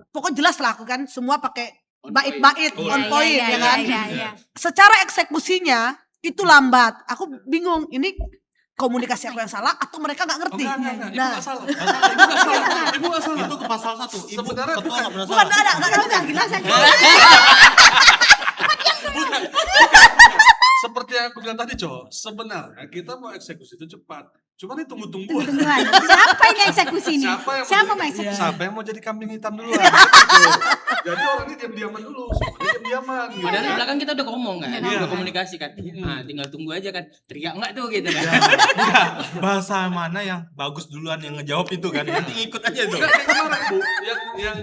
pokoknya jelas lah aku kan semua pakai bait-bait, Oh, on iya, point Iya, ya iya, kan. iya, iya. Secara eksekusinya itu lambat. Aku bingung ini komunikasi aku yang salah atau mereka nggak ngerti. Enggak. Ibu Nah, nggak salah. Ibu nggak salah. Itu ke pasal 1. Ibu Sebenarnya ketua nggak pernah bukan salah. ada gila saya. Seperti yang aku bilang tadi, Cok, sebenarnya kita mau eksekusi itu cepat. Cuman ini tunggu-tungguan. Tungguan. Siapa ini eksekusi ini? Siapa mau eksekusi? Siapa yang mau jadi kambing hitam duluan? Gitu. Jadi orang ini diam-diaman dulu, semuanya diam-diaman. Gitu. Padahal di belakang kita udah ngomong kan, Iya. udah komunikasi kan. Nah, tinggal tunggu aja kan. Teriak enggak tuh gitu kan. Enggak, bahasa mana yang bagus duluan yang ngejawab itu kan. Nanti ngikut aja tuh. Enggak, yang kemarin Bu, yang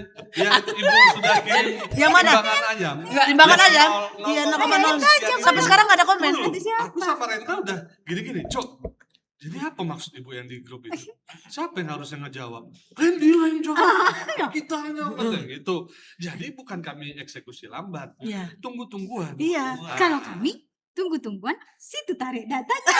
Ibu sudah kirim Yang mana? timbangan ayam. Timbangan ayam. Nol- Iya, nol- 0,0. sekian Sampai itu. sekarang nggak ada komen. Dulu, Itu siapa? aku sama Renka udah gini-gini, Cok. Jadi apa maksud Ibu yang di grup itu? Siapa yang harusnya ngejawab? Randy lah yang jawab. Kita hanya gitu. Jadi bukan kami eksekusi lambat. Iya. Tunggu-tungguan. Iya. Kalau kami tunggu-tungguan, situ tarik datanya.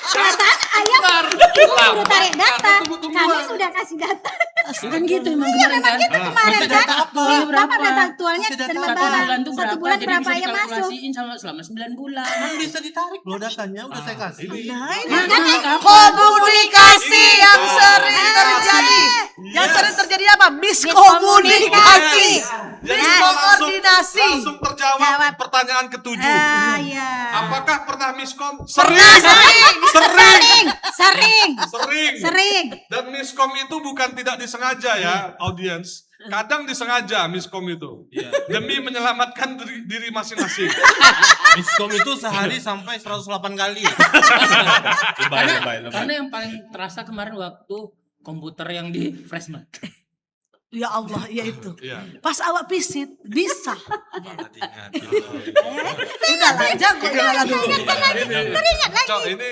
Perasaan ayam itu sudah tarik data. Kami sudah kasih data. Kan gitu emang kemarin kan. Kemarin Masih kan, data aktualnya berapa berapa? data aktualnya? Masih data Selama Satu bulan tuh satu berapa? bulan Jadi berapa bisa yang masuk? dikalkulasiin selama 9 bulan. Kan bisa ditarik loh datanya, udah saya kasih. Nah, ini Makanya kapan? komunikasi yang sering terjadi. Yang sering terjadi apa? Miskomunikasi. Jadi Miskoordinasi. langsung terjawab Jawab. pertanyaan ketujuh. Iya. Apakah pernah miskom? Pernah, Sering. Sering. Dan miskom itu bukan tidak disengaja ya, audiens. Kadang disengaja miskom itu. Iya. Demi menyelamatkan diri masing-masing. Miskom itu sehari sampai 108 kali. Karena yang paling terasa kemarin waktu komputer yang di Freshman. Ya Allah, ya itu. Iya. Pas awak visit bisa. Ingat. Udah lah, jago udah dulu. Cok, ini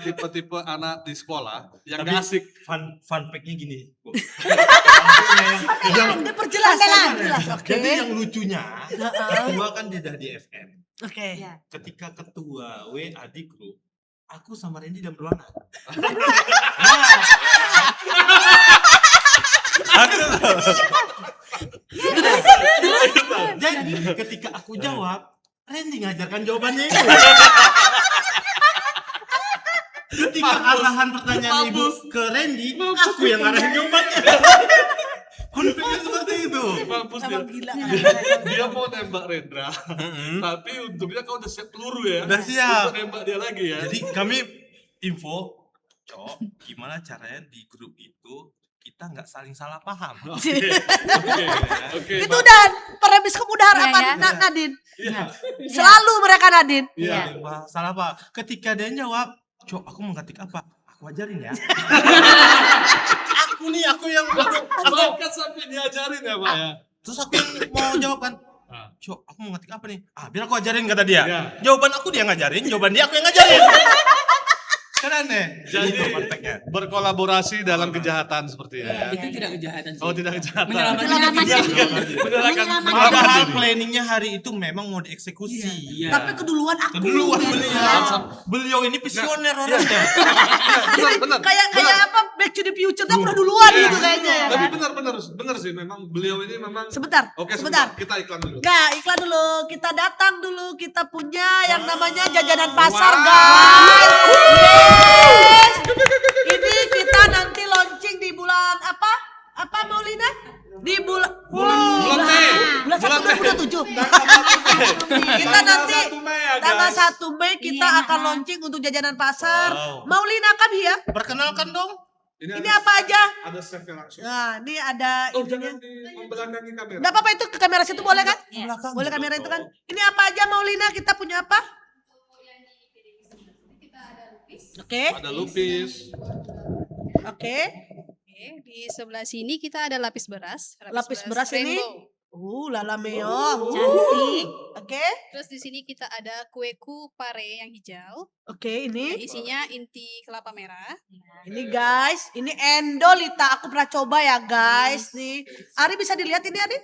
tipe-tipe anak di sekolah yang Tapi gak asik. fun fact-nya gini. Yang diperjelas. Jelas, oke. Jadi yang lucunya, ketua kan dia di FM. Oke. Ketika ketua WA di grup, aku sama Randy dalam ruangan. Jadi ketika aku jawab, Randy ngajarkan jawabannya itu. Ketika arahan pertanyaan ibu ke Randy, aku yang arahin jawabannya. Konfliknya seperti itu. Mampus dia. Emang gila. Dia mau nembak Rendra, tapi untungnya kau udah siap peluru ya. Udah siap. Untuk nembak dia lagi ya. Jadi kami info, Cok, gimana caranya di grup itu kita nggak saling salah paham. Oke. Itu dan para miskom udah Iya, harapan ya. Nadin. Iya. Selalu mereka Nadin. Iya. Salah apa? Ketika dia jawab, Cok, aku mau ngetik apa? Aku ajarin ya. aku yang Bahkan sampai diajarin ya Pak ya. terus aku yang mau jawab kan. Cok, aku mau ngetik apa nih? Biar aku ajarin kata dia. Iya. Jawaban aku dia ngajarin, jawaban dia aku yang ngajarin. Kan aneh. Jadi Itu konteksnya. berkolaborasi dalam kejahatan seperti ya. Itu tidak kejahatan sih. Oh, tidak kejahatan. Menyelamatkan diri. Padahal planningnya hari itu memang mau dieksekusi. Iya. Tapi keduluan aku. Keduluan gitu. beliau ini visioner orangnya. Jadi Benar. kayak apa Back to the Future tuh udah duluan gitu kayaknya ya. Tapi benar sih memang beliau ini memang. Sebentar. Oke, sebentar. kita iklan dulu. Enggak, iklan dulu. Kita datang dulu. Kita punya yang namanya jajanan pasar, guys. Yes. Ini kita nanti launching di bulan apa? Apa Maulina? Di bulan Bulan Mei. Bulan 1 2027. Kita nanti tanggal 1 Mei kita Iya, akan launching untuk jajanan pasar. Wow. Maulina kan ya? Perkenalkan dong. Ini apa aja? Ada chef yang langsung. Nah, ini ada Oh, ininya. jangan membelandangi kamera. Enggak apa-apa itu ke kamera situ boleh kan? Belakang. Boleh kamera itu kan? Ini apa aja Maulina? Kita punya apa? Oke. Ada lupis. Oke. Oke, di sebelah sini kita ada lapis beras. Lapis beras ini? rainbow. Lala meong. Cantik. Oke. Terus di sini kita ada kueku pare yang hijau. Oke, Yang ini. isinya inti kelapa merah. Ini guys, ini endolita. Aku pernah coba ya guys. Nih. Ari bisa dilihat ini Ari?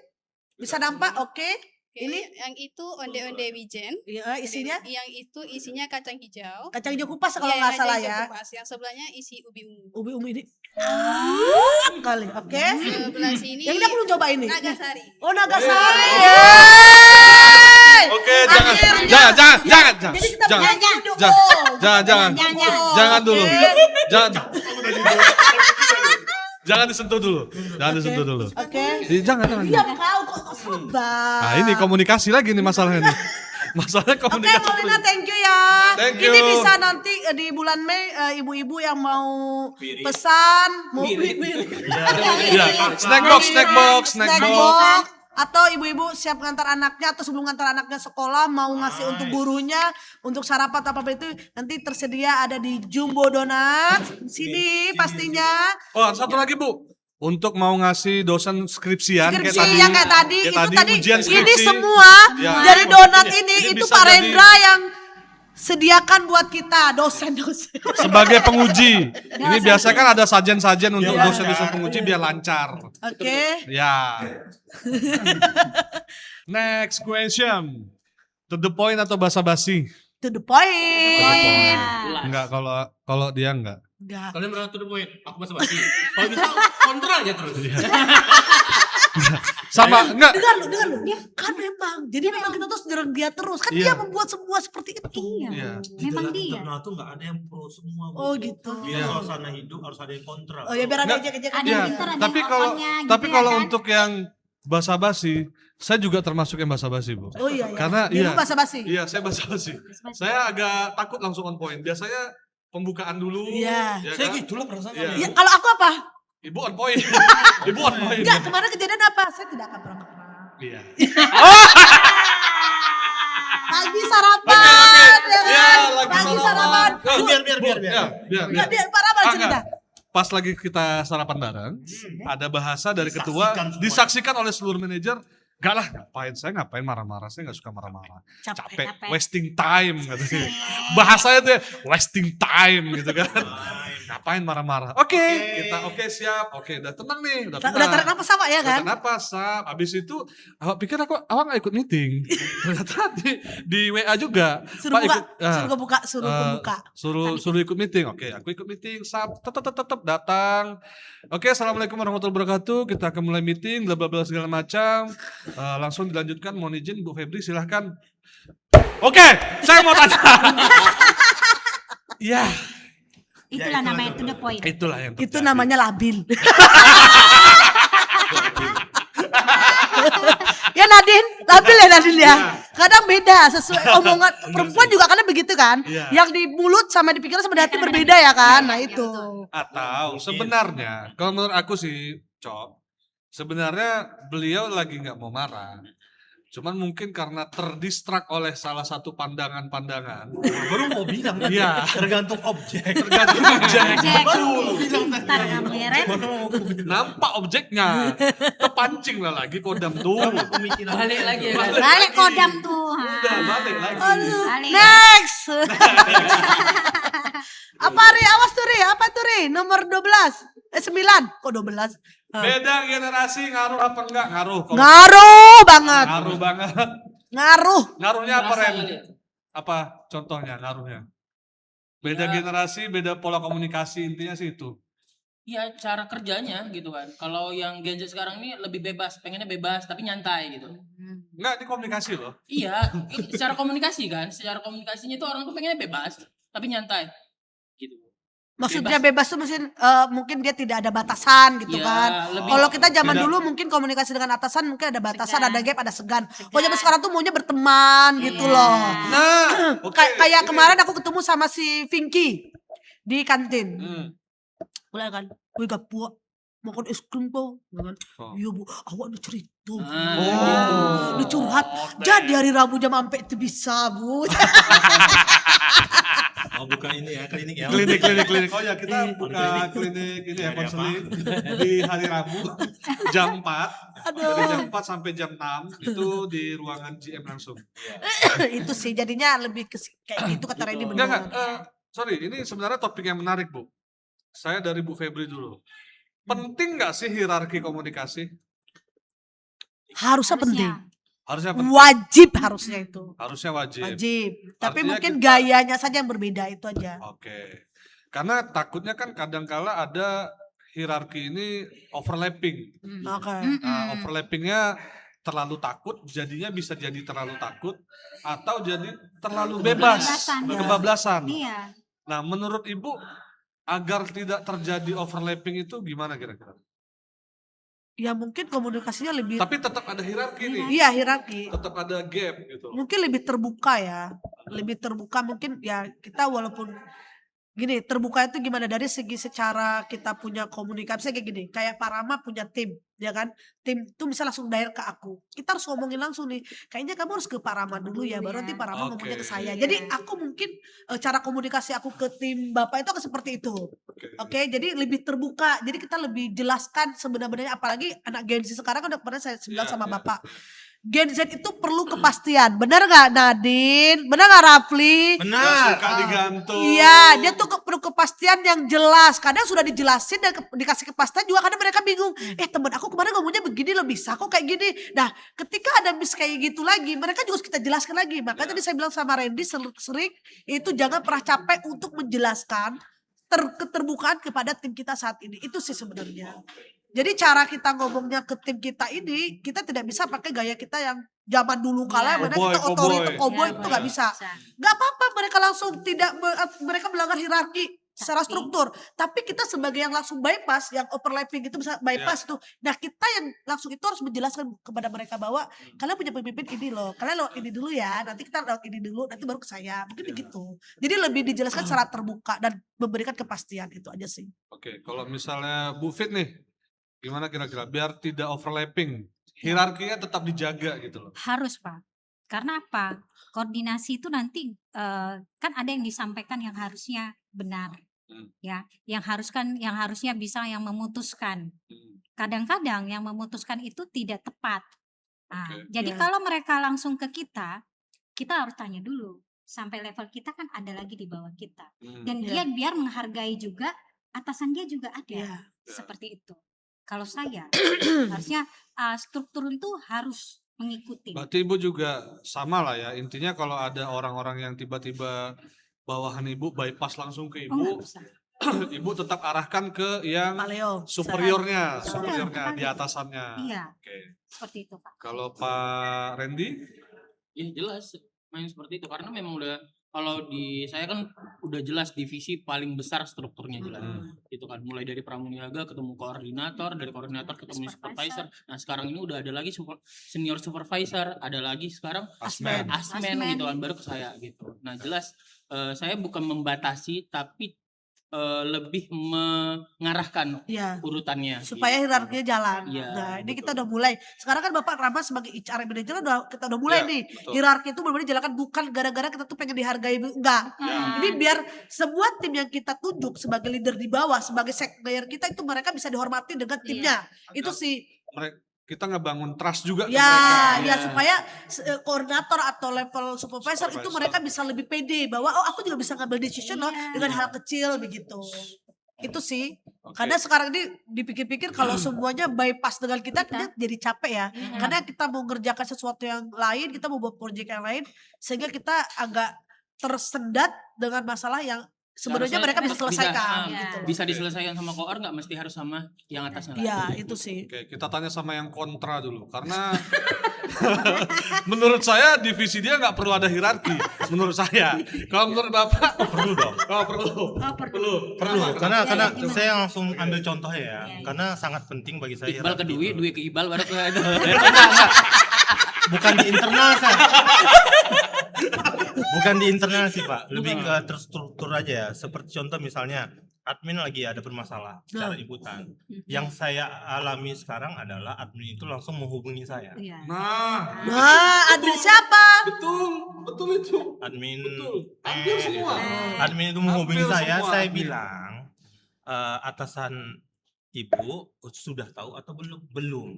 Bisa nampak? Oke. Oke, Ini? yang itu onde-onde wijen. Iya, isinya Yang itu isinya kacang hijau. kacang hijau kupas kalau Iya, nggak kacang salah hijau ya. kupas. Yang sebelahnya isi ubi ungu. Ubi ini. Kali. Oke. Sebelah sini Yang ini aku belum coba ini. nagasari. Oh, Nagasari. Oke, Akhirnya. jangan. Jadi kita Jangan. punya Jangan. oh, Jangan. Jangan dulu. Jangan. Jangan disentuh dulu. Jangan disentuh dulu. Oke. Jangan. Diam kau kok sabar. Nah, ini komunikasi lagi nih masalahnya nih. Masalahnya Oke, komunikasi. Molina, thank you ya. Thank Ini you. bisa nanti di bulan Mei ibu-ibu yang mau pesan, mau Ya, snack box. atau ibu-ibu siap ngantar anaknya atau sebelum ngantar anaknya sekolah mau ngasih untuk gurunya untuk sarapan atau apa itu nanti tersedia ada di Jumbo Donuts sini pastinya. Oh, satu lagi Bu. Untuk mau ngasih dosen skripsian Skripsi yang kayak tadi itu tadi ujian ini skripsi. semua Ya. dari donat Ini ini itu bisa Pak jadi- Rendra yang sediakan buat kita dosen-dosen. Sebagai penguji. Ini biasa kan ada sajen-sajen untuk dosen-dosen penguji biar lancar. Oke. Ya. Next question. To the point atau basa-basi? To the point. Enggak, kalau dia enggak. Enggak. Kalian berangkat to the point, aku masih basi. Kalau bisa kontra aja terus. Sama enggak? Dengar lu. Kan memang. Jadi memang kita terus nyerang dia terus. Kan Iya. dia membuat semua seperti itu. Iya. Memang dia. Internal tuh nggak ada yang pro semua. Bu. Oh gitu. Iya. Suasana hidup harus ada yang kontra. Oh ya biar ada Nggak, ejek-ejek. ada Iya, yang pintar, ada tapi yang kalau otaknya gitu tapi ya kalau kan? untuk yang basa-basi, saya juga termasuk yang basa-basi, Bu. Oh iya. Karena Dia iya. basa-basi. Iya, saya basa-basi. Saya agak takut langsung on point. Biasanya pembukaan dulu. Iya. ya Saya kan? gitulah perasaan. Iya. Ya, kalau aku apa? Ibu on point. Ibu on point. Enggak, kemarin kejadian apa? Saya tidak akan pernah. Iya. Pagi sarapan, ya Iya, kan? lagi Pagi sarapan. sarapan. Oh, biar. Ya, biar. Enggak, dia parah banget Ah, cerita. enggak. Pas lagi kita sarapan bareng, ada bahasa dari ketua Disaksikan semua. disaksikan oleh seluruh manajer. Enggak lah, ngapain marah-marah, saya enggak suka marah-marah. Capek, wasting time katanya. Bahasanya tuh ya, wasting time gitu kan. Ngapain marah-marah? Oke, kita siap. Oke, udah tenang nih, udah tenang. Udah tarik nafas sama ya Udah kan? kenapa sap? Abis itu awak pikir awak nggak ikut meeting. Ternyata di WA juga. Suruh Pak buka, ikut, suruh eh, pembuka. suruh ikut meeting. Oke, aku ikut meeting. Sap, tetap datang. Oke, assalamualaikum warahmatullahi wabarakatuh. Kita akan mulai meeting, bla bla bla segala macam. Langsung dilanjutkan. Mohon izin Bu Febri, silahkan. Oke, saya mau tanya. Ya, Itulah namanya to the point. itulah yang Itu terjadi. namanya labil. Ya Nadine, labil ya Nadine ya. Kadang beda sesuai omongan perempuan juga kadang begitu kan. Iya. Yang di mulut sama di pikiran sama di hati berbeda ya kan. Nah itu. Atau sebenarnya, kalau menurut aku sih, Cok, sebenarnya beliau lagi nggak mau marah. Cuman mungkin karena terdistrak oleh salah satu pandangan-pandangan. Baru mau bilang kan. Iya, Tergantung objek. tergantung objek. Jack, Baru mau bilang tadi. ntar kamu beret. Nampak objeknya. Kepancing lah lagi kodam tuh. Pemikiran. Balik lagi ya kan? Balik kodam tuh. Udah balik lagi. Balik. Next. Apa Ri? Awas tuh Ri. Apa tuh Ri? Nomor 12. 9. Kok 12? Beda generasi ngaruh apa enggak? Ngaruh. Kalau Ngaruh banget. ngaruh banget. Ngaruh. Ngaruhnya apa, Berasa Ren? kali ya? Apa contohnya ngaruhnya? Beda Ya. generasi, beda pola komunikasi, intinya sih itu. Iya, cara kerjanya gitu kan. Kalau yang Gen Z sekarang ini lebih bebas, pengennya bebas tapi nyantai gitu. Enggak, ini komunikasi loh. Iya, secara komunikasi kan, secara komunikasinya itu orang tuh pengennya bebas tapi nyantai. Gitu. Maksudnya bebas tuh mungkin dia tidak ada batasan gitu Iya, kan. lebih- Kalau kita zaman beda. dulu mungkin komunikasi dengan atasan mungkin ada batasan, Segan. ada gap, ada segan. Kalau zaman sekarang tuh maunya berteman gitu Iya. loh. Nah, oke. Kayak Ini- kemarin aku ketemu sama si Vinky di kantin. Hmm. Mulai kan, gue gak puas makan es krim tuh. Kan? Oh. Iya bu, awak udah cerita. Ah. Udah curhat. Jadi hari Rabu jam sampai itu bisa bu. Oh buka ini ya, klinik ya. Klinik. Oh ya, kita buka klinik ini ya, Dari konseling di hari Rabu jam 4. Dari jam 4 sampai jam 6 itu di ruangan GM langsung. Itu sih jadinya lebih ke kayak gitu kata Randy Enggak. benar. Sorry, ini sebenarnya topik yang menarik, Bu. Saya dari Bu Febri dulu. Penting nggak sih hierarki komunikasi? Harusnya penting. Harusnya penting. Wajib harusnya itu. Harusnya wajib. Wajib. Tapi Artinya mungkin kita- gayanya saja yang berbeda itu aja. Oke. Karena takutnya kan kadangkala ada hierarki ini overlapping. Oke. Nah, overlappingnya terlalu takut, jadinya bisa jadi terlalu takut atau jadi terlalu bebas, Kebablasan, ya. kebablasan. Iya. Nah, menurut Ibu agar tidak terjadi overlapping itu gimana kira-kira? Ya mungkin komunikasinya lebih, Tapi tetap ada hierarki nih, iya hierarki. tetap ada gap gitu. Mungkin lebih terbuka ya, lebih terbuka mungkin ya kita walaupun gini terbuka itu gimana dari segi secara kita punya komunikasi kayak gini, kayak Pak Rama punya tim, ya kan? Tim itu bisa langsung direct ke aku. Kita harus ngomongin langsung nih. Kayaknya kamu harus ke Pak Rama dulu ya, baru nanti Pak Rama ngomongnya ke saya. Jadi aku mungkin cara komunikasi aku ke tim Bapak itu akan seperti itu. Oke, jadi lebih terbuka. Jadi kita lebih jelaskan sebenarnya apalagi anak Gen Z sekarang kan udah pernah saya bilang sama Bapak. Gen Z itu perlu kepastian. Benar nggak Nadine? Benar nggak Rafli? Gak Benar. suka digantung. Iya, dia tuh perlu kepastian yang jelas. Kadang sudah dijelasin dan dikasih kepastian juga kadang mereka bingung. Temen aku kemarin ngomongnya begini loh, bisa kok kayak gini. Nah, ketika ada miss kayak gitu lagi, mereka juga harus kita jelaskan lagi. Makanya tadi saya bilang sama Randy sering itu jangan pernah capek untuk menjelaskan keterbukaan kepada tim kita saat ini. Itu sih sebenarnya. Jadi cara kita ngomongnya ke tim kita ini, kita tidak bisa pakai gaya kita yang zaman dulu kala, mana Cowboy, kita otoriter, cowboy. cowboy Iya, itu nggak bisa. Gak apa-apa mereka langsung tidak mereka melanggar hierarki secara Tapi- struktur. Tapi kita sebagai yang langsung bypass, yang overlapping itu bisa bypass tuh. Nah kita yang langsung itu harus menjelaskan kepada mereka bahwa kalian punya pemimpin ini loh. Kalian lewat ini dulu ya. Nanti kita lewat ini dulu. Nanti baru ke saya. Mungkin begitu. Jadi lebih dijelaskan secara terbuka dan memberikan kepastian itu aja sih. Oke, kalau misalnya Bu Fit nih, gimana kira-kira biar tidak overlapping, hierarkinya tetap dijaga gitu loh. Harus Pak. Karena apa? Koordinasi itu nanti kan ada yang disampaikan yang harusnya benar. Ya, yang harusnya bisa yang memutuskan. Kadang-kadang yang memutuskan itu tidak tepat. Nah, Oke. jadi Ya. kalau mereka langsung ke kita harus tanya dulu. Sampai level kita kan ada lagi di bawah kita. Dan Ya. dia biar menghargai juga atasan dia juga ada. Ya. Seperti itu. Kalau saya harusnya struktur itu harus mengikuti. Berarti Ibu juga sama lah ya, intinya kalau ada orang-orang yang tiba-tiba bawahan Ibu bypass langsung ke Oh, nggak Ibu, usah. Ibu tetap arahkan ke yang Pak Leo. superiornya, Iya, superiornya Pak. di atasannya. Iya, Oke. seperti itu Pak. Kalau Pak Randy, Ya jelas main seperti itu karena memang udah kalau di saya kan udah jelas divisi paling besar strukturnya jelas. Itu kan mulai dari pramuniaga ketemu koordinator, dari koordinator ketemu supervisor. Nah, sekarang ini udah ada lagi senior supervisor, ada lagi sekarang Asmen. asmen Asmen. gitu kan baru ke saya gitu. Nah, jelas saya bukan membatasi tapi lebih mengarahkan Ya. urutannya Supaya gitu. hierarkinya jalan. Iya, Nah, ini betul. kita udah mulai. Sekarang kan Bapak Rama sebagai HR manager kita udah mulai Ya, nih. betul. Hierarki itu benar-benar dijalankan bukan gara-gara kita tuh pengen dihargai enggak. Ya. Ini biar semua tim yang kita tunjuk sebagai leader di bawah, sebagai secretary kita itu mereka bisa dihormati dengan timnya. Itu sih. kita ngebangun trust juga ke Ya, mereka. ya supaya koordinator atau level supervisor itu Supervisor. mereka bisa lebih pede bahwa oh aku juga bisa ngambil decision loh Iya. dengan hal kecil begitu. Itu sih. Oke. Karena sekarang ini dipikir-pikir kalau semuanya bypass dengan kita jadi capek ya. Karena kita mau ngerjakan sesuatu yang lain, kita mau buat proyek yang lain sehingga kita agak tersendat dengan masalah yang sebenarnya Seharusnya mereka bisa selesaikan bisa, gitu. Bisa diselesaikan sama koor nggak mesti harus sama yang atasnya. Iya, itu sih. Oke, kita tanya sama yang kontra dulu karena menurut saya divisi dia nggak perlu ada hierarki. Menurut saya, kalau menurut Bapak Perlu dong. oh, perlu. Perlu. Kenapa? Karena gimana? saya langsung ambil contoh ya. Iya. Karena sangat penting bagi saya. Iqbal ke hierarki Dwi, itu. Dwi ke Iqbal baru ke itu. Bukan di internal saya. Bukan di internal sih Pak, lebih ke terstruktur aja ya. Seperti contoh misalnya admin lagi ada bermasalah secara inputan. Yang saya alami sekarang adalah admin itu langsung menghubungi saya. Iya. Nah, Nah, admin siapa? betul itu. Admin Betul. Hampir semua. admin itu menghubungi Hampir saya semua admin. bilang atasan ibu sudah tahu atau belum.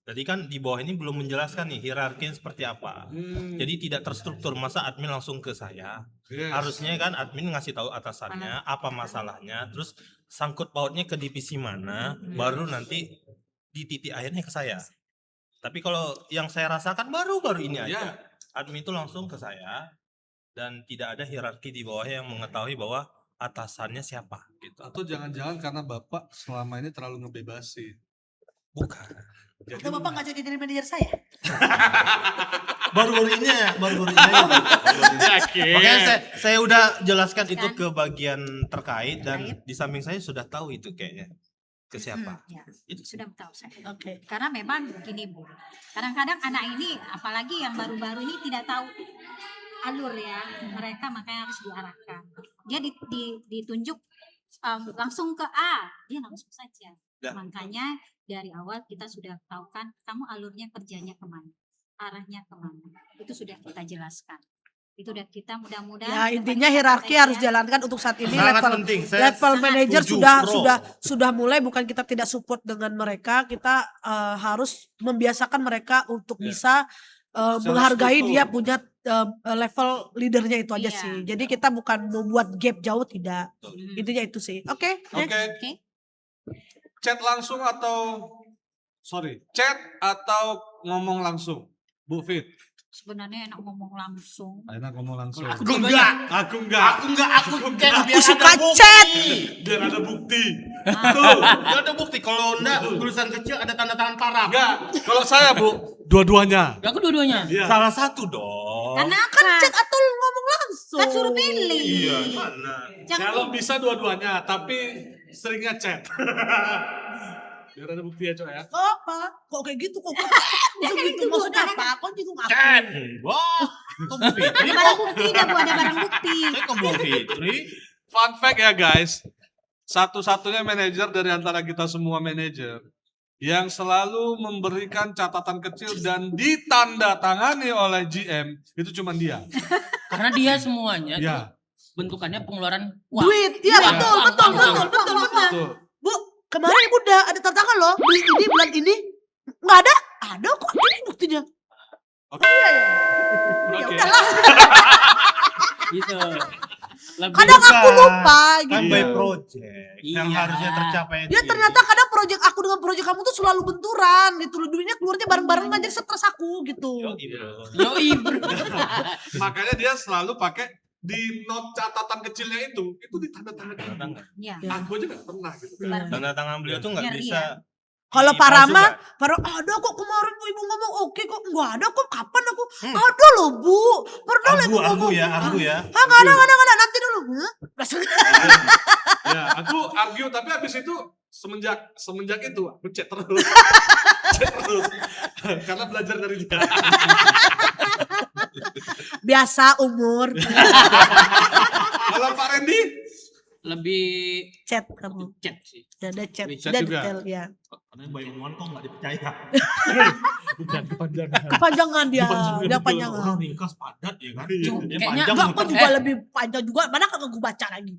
Jadi kan di bawah ini belum menjelaskan nih hierarki seperti apa. Jadi tidak terstruktur, masa admin langsung ke saya. Yes. Harusnya kan admin ngasih tahu atasannya apa masalahnya, terus sangkut pautnya ke divisi mana, baru nanti di titik akhirnya ke saya. Tapi kalau yang saya rasakan baru-baru ini aja, admin itu langsung ke saya dan tidak ada hierarki di bawahnya yang mengetahui bahwa atasannya siapa gitu. Atau jangan-jangan karena Bapak selama ini terlalu ngebebasin. Bukan. Atau Bapak nggak jadi manajer saya? Baru-baru ini ya. Makanya saya udah jelaskan itu ke bagian terkait dan di samping saya sudah tahu itu kayaknya ke siapa. Ya, Itu sudah tahu saya. Oke. Karena memang begini Bu, kadang-kadang anak ini apalagi yang baru-baru ini tidak tahu alur ya mereka, makanya harus diarahkan. Dia ditunjuk langsung ke A, dia langsung saja. Ya. Makanya dari awal kita sudah tahu kan kamu alurnya kerjanya kemana, arahnya kemana, itu sudah kita jelaskan. Itu udah kita mudah-mudahan. Ya intinya hierarki harus jalankan untuk saat ini. sangat Level penting. Saya level manajer setuju, sudah mulai, bukan kita tidak support dengan mereka, kita harus membiasakan mereka untuk Ya. bisa Secara menghargai struktur. dia punya level leadernya itu aja Iya. sih. Jadi kita bukan membuat gap jauh, tidak. Hmm. Intinya itu sih. Oke. Oke, next. Oke. chat langsung atau chat atau ngomong langsung, Bu Fit? Sebenarnya enak ngomong langsung. Enak ngomong langsung. Aku Aku dua-duanya. enggak. Aku enggak. Aku chat Aku biar suka ada bukti. chat. Biar ada bukti. Tuh, biar ada bukti. Kalau enggak tulisan kecil ada tanda tangan parah. Enggak. Kalau saya Bu, dua-duanya. Aku dua-duanya. Iya. Salah satu dong. Karena Kan chat atau ngomong langsung. kan suruh pilih. Iya, mana? Jangan Kalau bisa dua-duanya, tapi seringnya chat. Biar ada bukti ya, Cok ya. Kok apa? Kok kayak gitu? Kok kan gitu? itu, Bu, Maksudnya karena apa? Kok gitu Chat. Wah, kok Bu Fitri? ada barang bukti dah Bu, ada barang bukti. Saya ke Bu Fitri. Fun fact ya guys, satu-satunya manajer dari antara kita semua manajer yang selalu memberikan catatan kecil dan ditandatangani oleh GM itu cuma dia. Karena dia semuanya tuh Ya, bentukannya pengeluaran uang. Duit. Iya Uang, betul, uang, betul, uang, betul, uang. betul, betul. betul. Bu, kemarin ibu udah ada tantangan loh. Beli ini bulan ini. Nggak ada? Ada kok. Ini buktinya. Oke. Ya Oke. udahlah. Gitu. Lebih Kadang aku lupa Kan gitu. by project yang Iya. harusnya tercapai. Ya ternyata kadang project aku dengan project kamu tuh selalu benturan gitu loh. Duitnya keluarnya bareng-barengan jadi stres aku gitu. Yoi, bro. Yoi bro. Makanya dia selalu pakai di note catatan kecilnya itu ditandatangani. Ya. Aku aja nggak pernah gitu. Iya. Tanda tangan beliau tuh nggak Biar bisa. Kalau dipalsukan. Pak Rama, ada kok kemarin ibu ngomong oke kok. Nggak ada kok, kapan aku? Ada loh Bu. Pernah lah ibu Argu ngomong. ya. Ah nggak ada, nanti dulu. Hah? Ya, aku argue tapi habis itu semenjak itu aku chat terus. Chat terus. Karena belajar dari dia. Biasa umur. Kalau Pak Randy, Lebih Chat kamu. chat sih. Ada chat. Chat Ada juga. detail ya. Karena bayi omongan kok nggak dipercaya. bukan kepanjangan. Kepanjangan dia. Kepanjangan, Dia betul. panjangan. Orang ringkas padat ya kan. Iya. Dia Kayaknya panjang Enggak, muter. kok juga lebih panjang juga. Mana kagak gue baca lagi.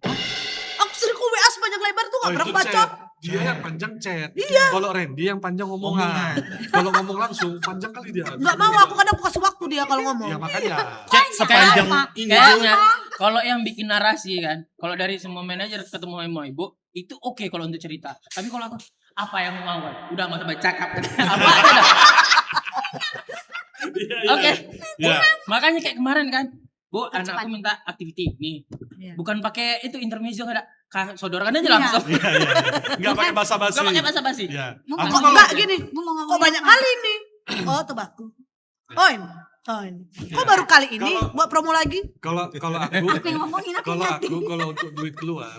Aku sering ke WA sepanjang lebar tuh gak pernah itu baca. chat. Dia yang panjang chat. Iya. Kalau Randy yang panjang omongan. Kalau ngomong langsung panjang kali dia. Enggak mau, aku kadang kasih waktu dia kalau ngomong. Ya makanya. Chat sepanjang Apa? ini. Kayaknya kalau yang bikin narasi kan, kalau dari semua manajer ketemu sama ibu, itu oke kalau untuk cerita. Tapi kalau aku apa yang mau kan? Udah nggak usah cakap. Apa aja dah. Iya, Oke. Ya. Makanya kayak kemarin kan, Bu, Cepat. anakku minta activity nih. Iya. Bukan pakai itu intermezzo nggak ada. Sodorkan aja Iya. langsung. Iya, iya. Enggak pakai basa-basi. Gak pakai basa-basi. Iya. Mau Aku ngomong kalau Enggak gini. Gue mau ngomong Kok banyak apa? kali nih? Oh tebaku. Oh ini. Oh ini. Kok baru kali ini Kalau- buat promo lagi? kalau Aku yang ngomongin aku kalau ingatin. aku kalau untuk duit keluar,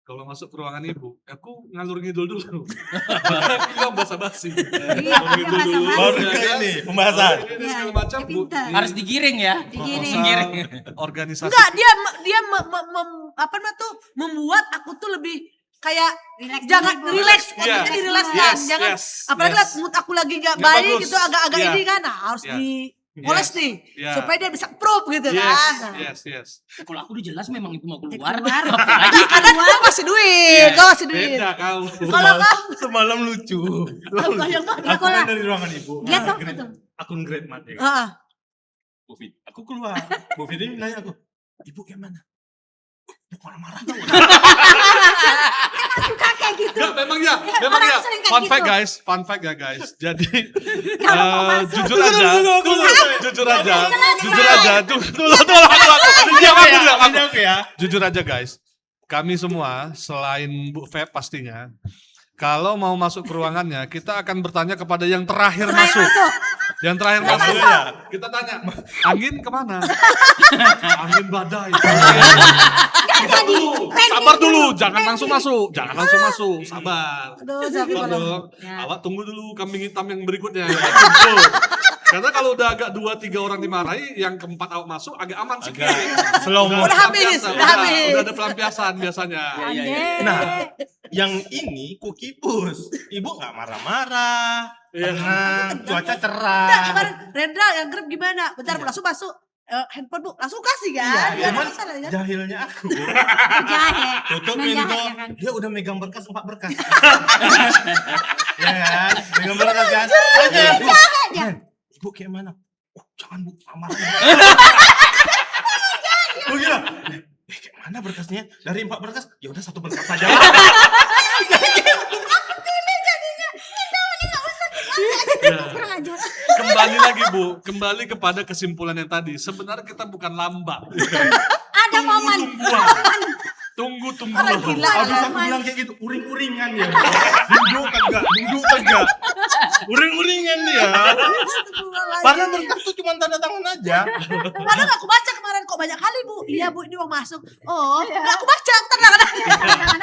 kalau masuk ke ruangan ibu, aku ngalur ngidul dulu. Aku nggak basa-basi. Iya, Ngalur dia ngidul basa-basi. dulu, Baru ya ke kan? ini pembahasan. Ini Iya, segala macam dia bu. pintar. Harus digiring ya. Digiring. Digiring. Organisasi. Enggak, dia apa namanya tuh membuat aku tuh lebih kayak Relax jangan dulu, Bu. relax, Iya. otaknya dirilekskan, Yes, jangan yes, apalagi yes. liat mood aku lagi gak Nggak baik bagus. gitu agak-agak Iya. ini kan, nah, harus Iya. dioles Yes. nih Iya. supaya dia bisa proof gitu Yes, kan. Nah. yes. Kalau aku udah jelas memang itu mau keluar. Keluar. Apalagi Kadang kau kasih duit, Iya. kau kasih duit. Beda kau. Kalau kau Semalam lucu. apa yang mana? Aku kan dari ruangan ibu. Dia tahu Grade- tuh. Akun grade mat ya. Heeh. Bu Fit, aku keluar. Bu Fit ini nanya aku, ibu kayak mana? Mau marah-marah tau gak? Suka kayak gitu. Enggak, memang ya. orang sering kayak Fun fact gitu. guys, fun fact ya guys. Jadi Kalau mau masuk. jujur aja, jujur aja, Dulu, diam aku, diam aku. Ini aku ya. Jujur aja guys, kami semua selain Bu Feb pastinya, kalau mau masuk ke ruangannya, kita akan bertanya kepada yang terakhir masuk. Yang terakhir masuk. Iya. Kita tanya, angin kemana? Angin badai. Sabar dulu, jangan langsung masuk. Jangan langsung masuk, sabar. Aduh, sakit Sabar malah. dong. Ya. Awak tunggu dulu kambing hitam yang berikutnya. Tuh. Karena kalau udah agak 2-3 orang dimarahi, yang keempat awak masuk agak aman sedikit. Agak slow mo. Udah habis, pelampiasan, udah habis. Udah ada pelampiasan biasanya. Nah, yang ini kukipus. Ibu nggak marah-marah, tenang, cuaca Enggak, cerah. kemarin Rendra yang grab gimana? Bentar, Bu, langsung masuk. Handphone Bu, langsung kasih kan? Iya, Nggak ada cuman masalah ya. jahilnya aku. Jahe. Tutup Menjahat, pintu, ya kan? dia udah megang berkas 4 berkas. Ya kan, megang berkas kan. Tanya aku, "Ben, Ibu kayak mana? Oh, jangan Bu, amarah. Oh gila. Kayak mana berkasnya? Dari 4 berkas, ya udah 1 berkas saja. Kurang ajar. Kembali lagi Bu, kembali kepada kesimpulan yang tadi. Sebenarnya kita bukan lambak. Ada momen. Tunggu-tungguan. Orang gila. Habis aku bilang kayak gitu, uring-uringan ya. Duduk kagak. Uring-uringan dia. Padahal berkas tuh cuma tanda tangan aja. Padahal aku baca kemarin kok banyak kali Bu. Iya Bu, ini mau masuk. Oh, nggak aku baca, tenang.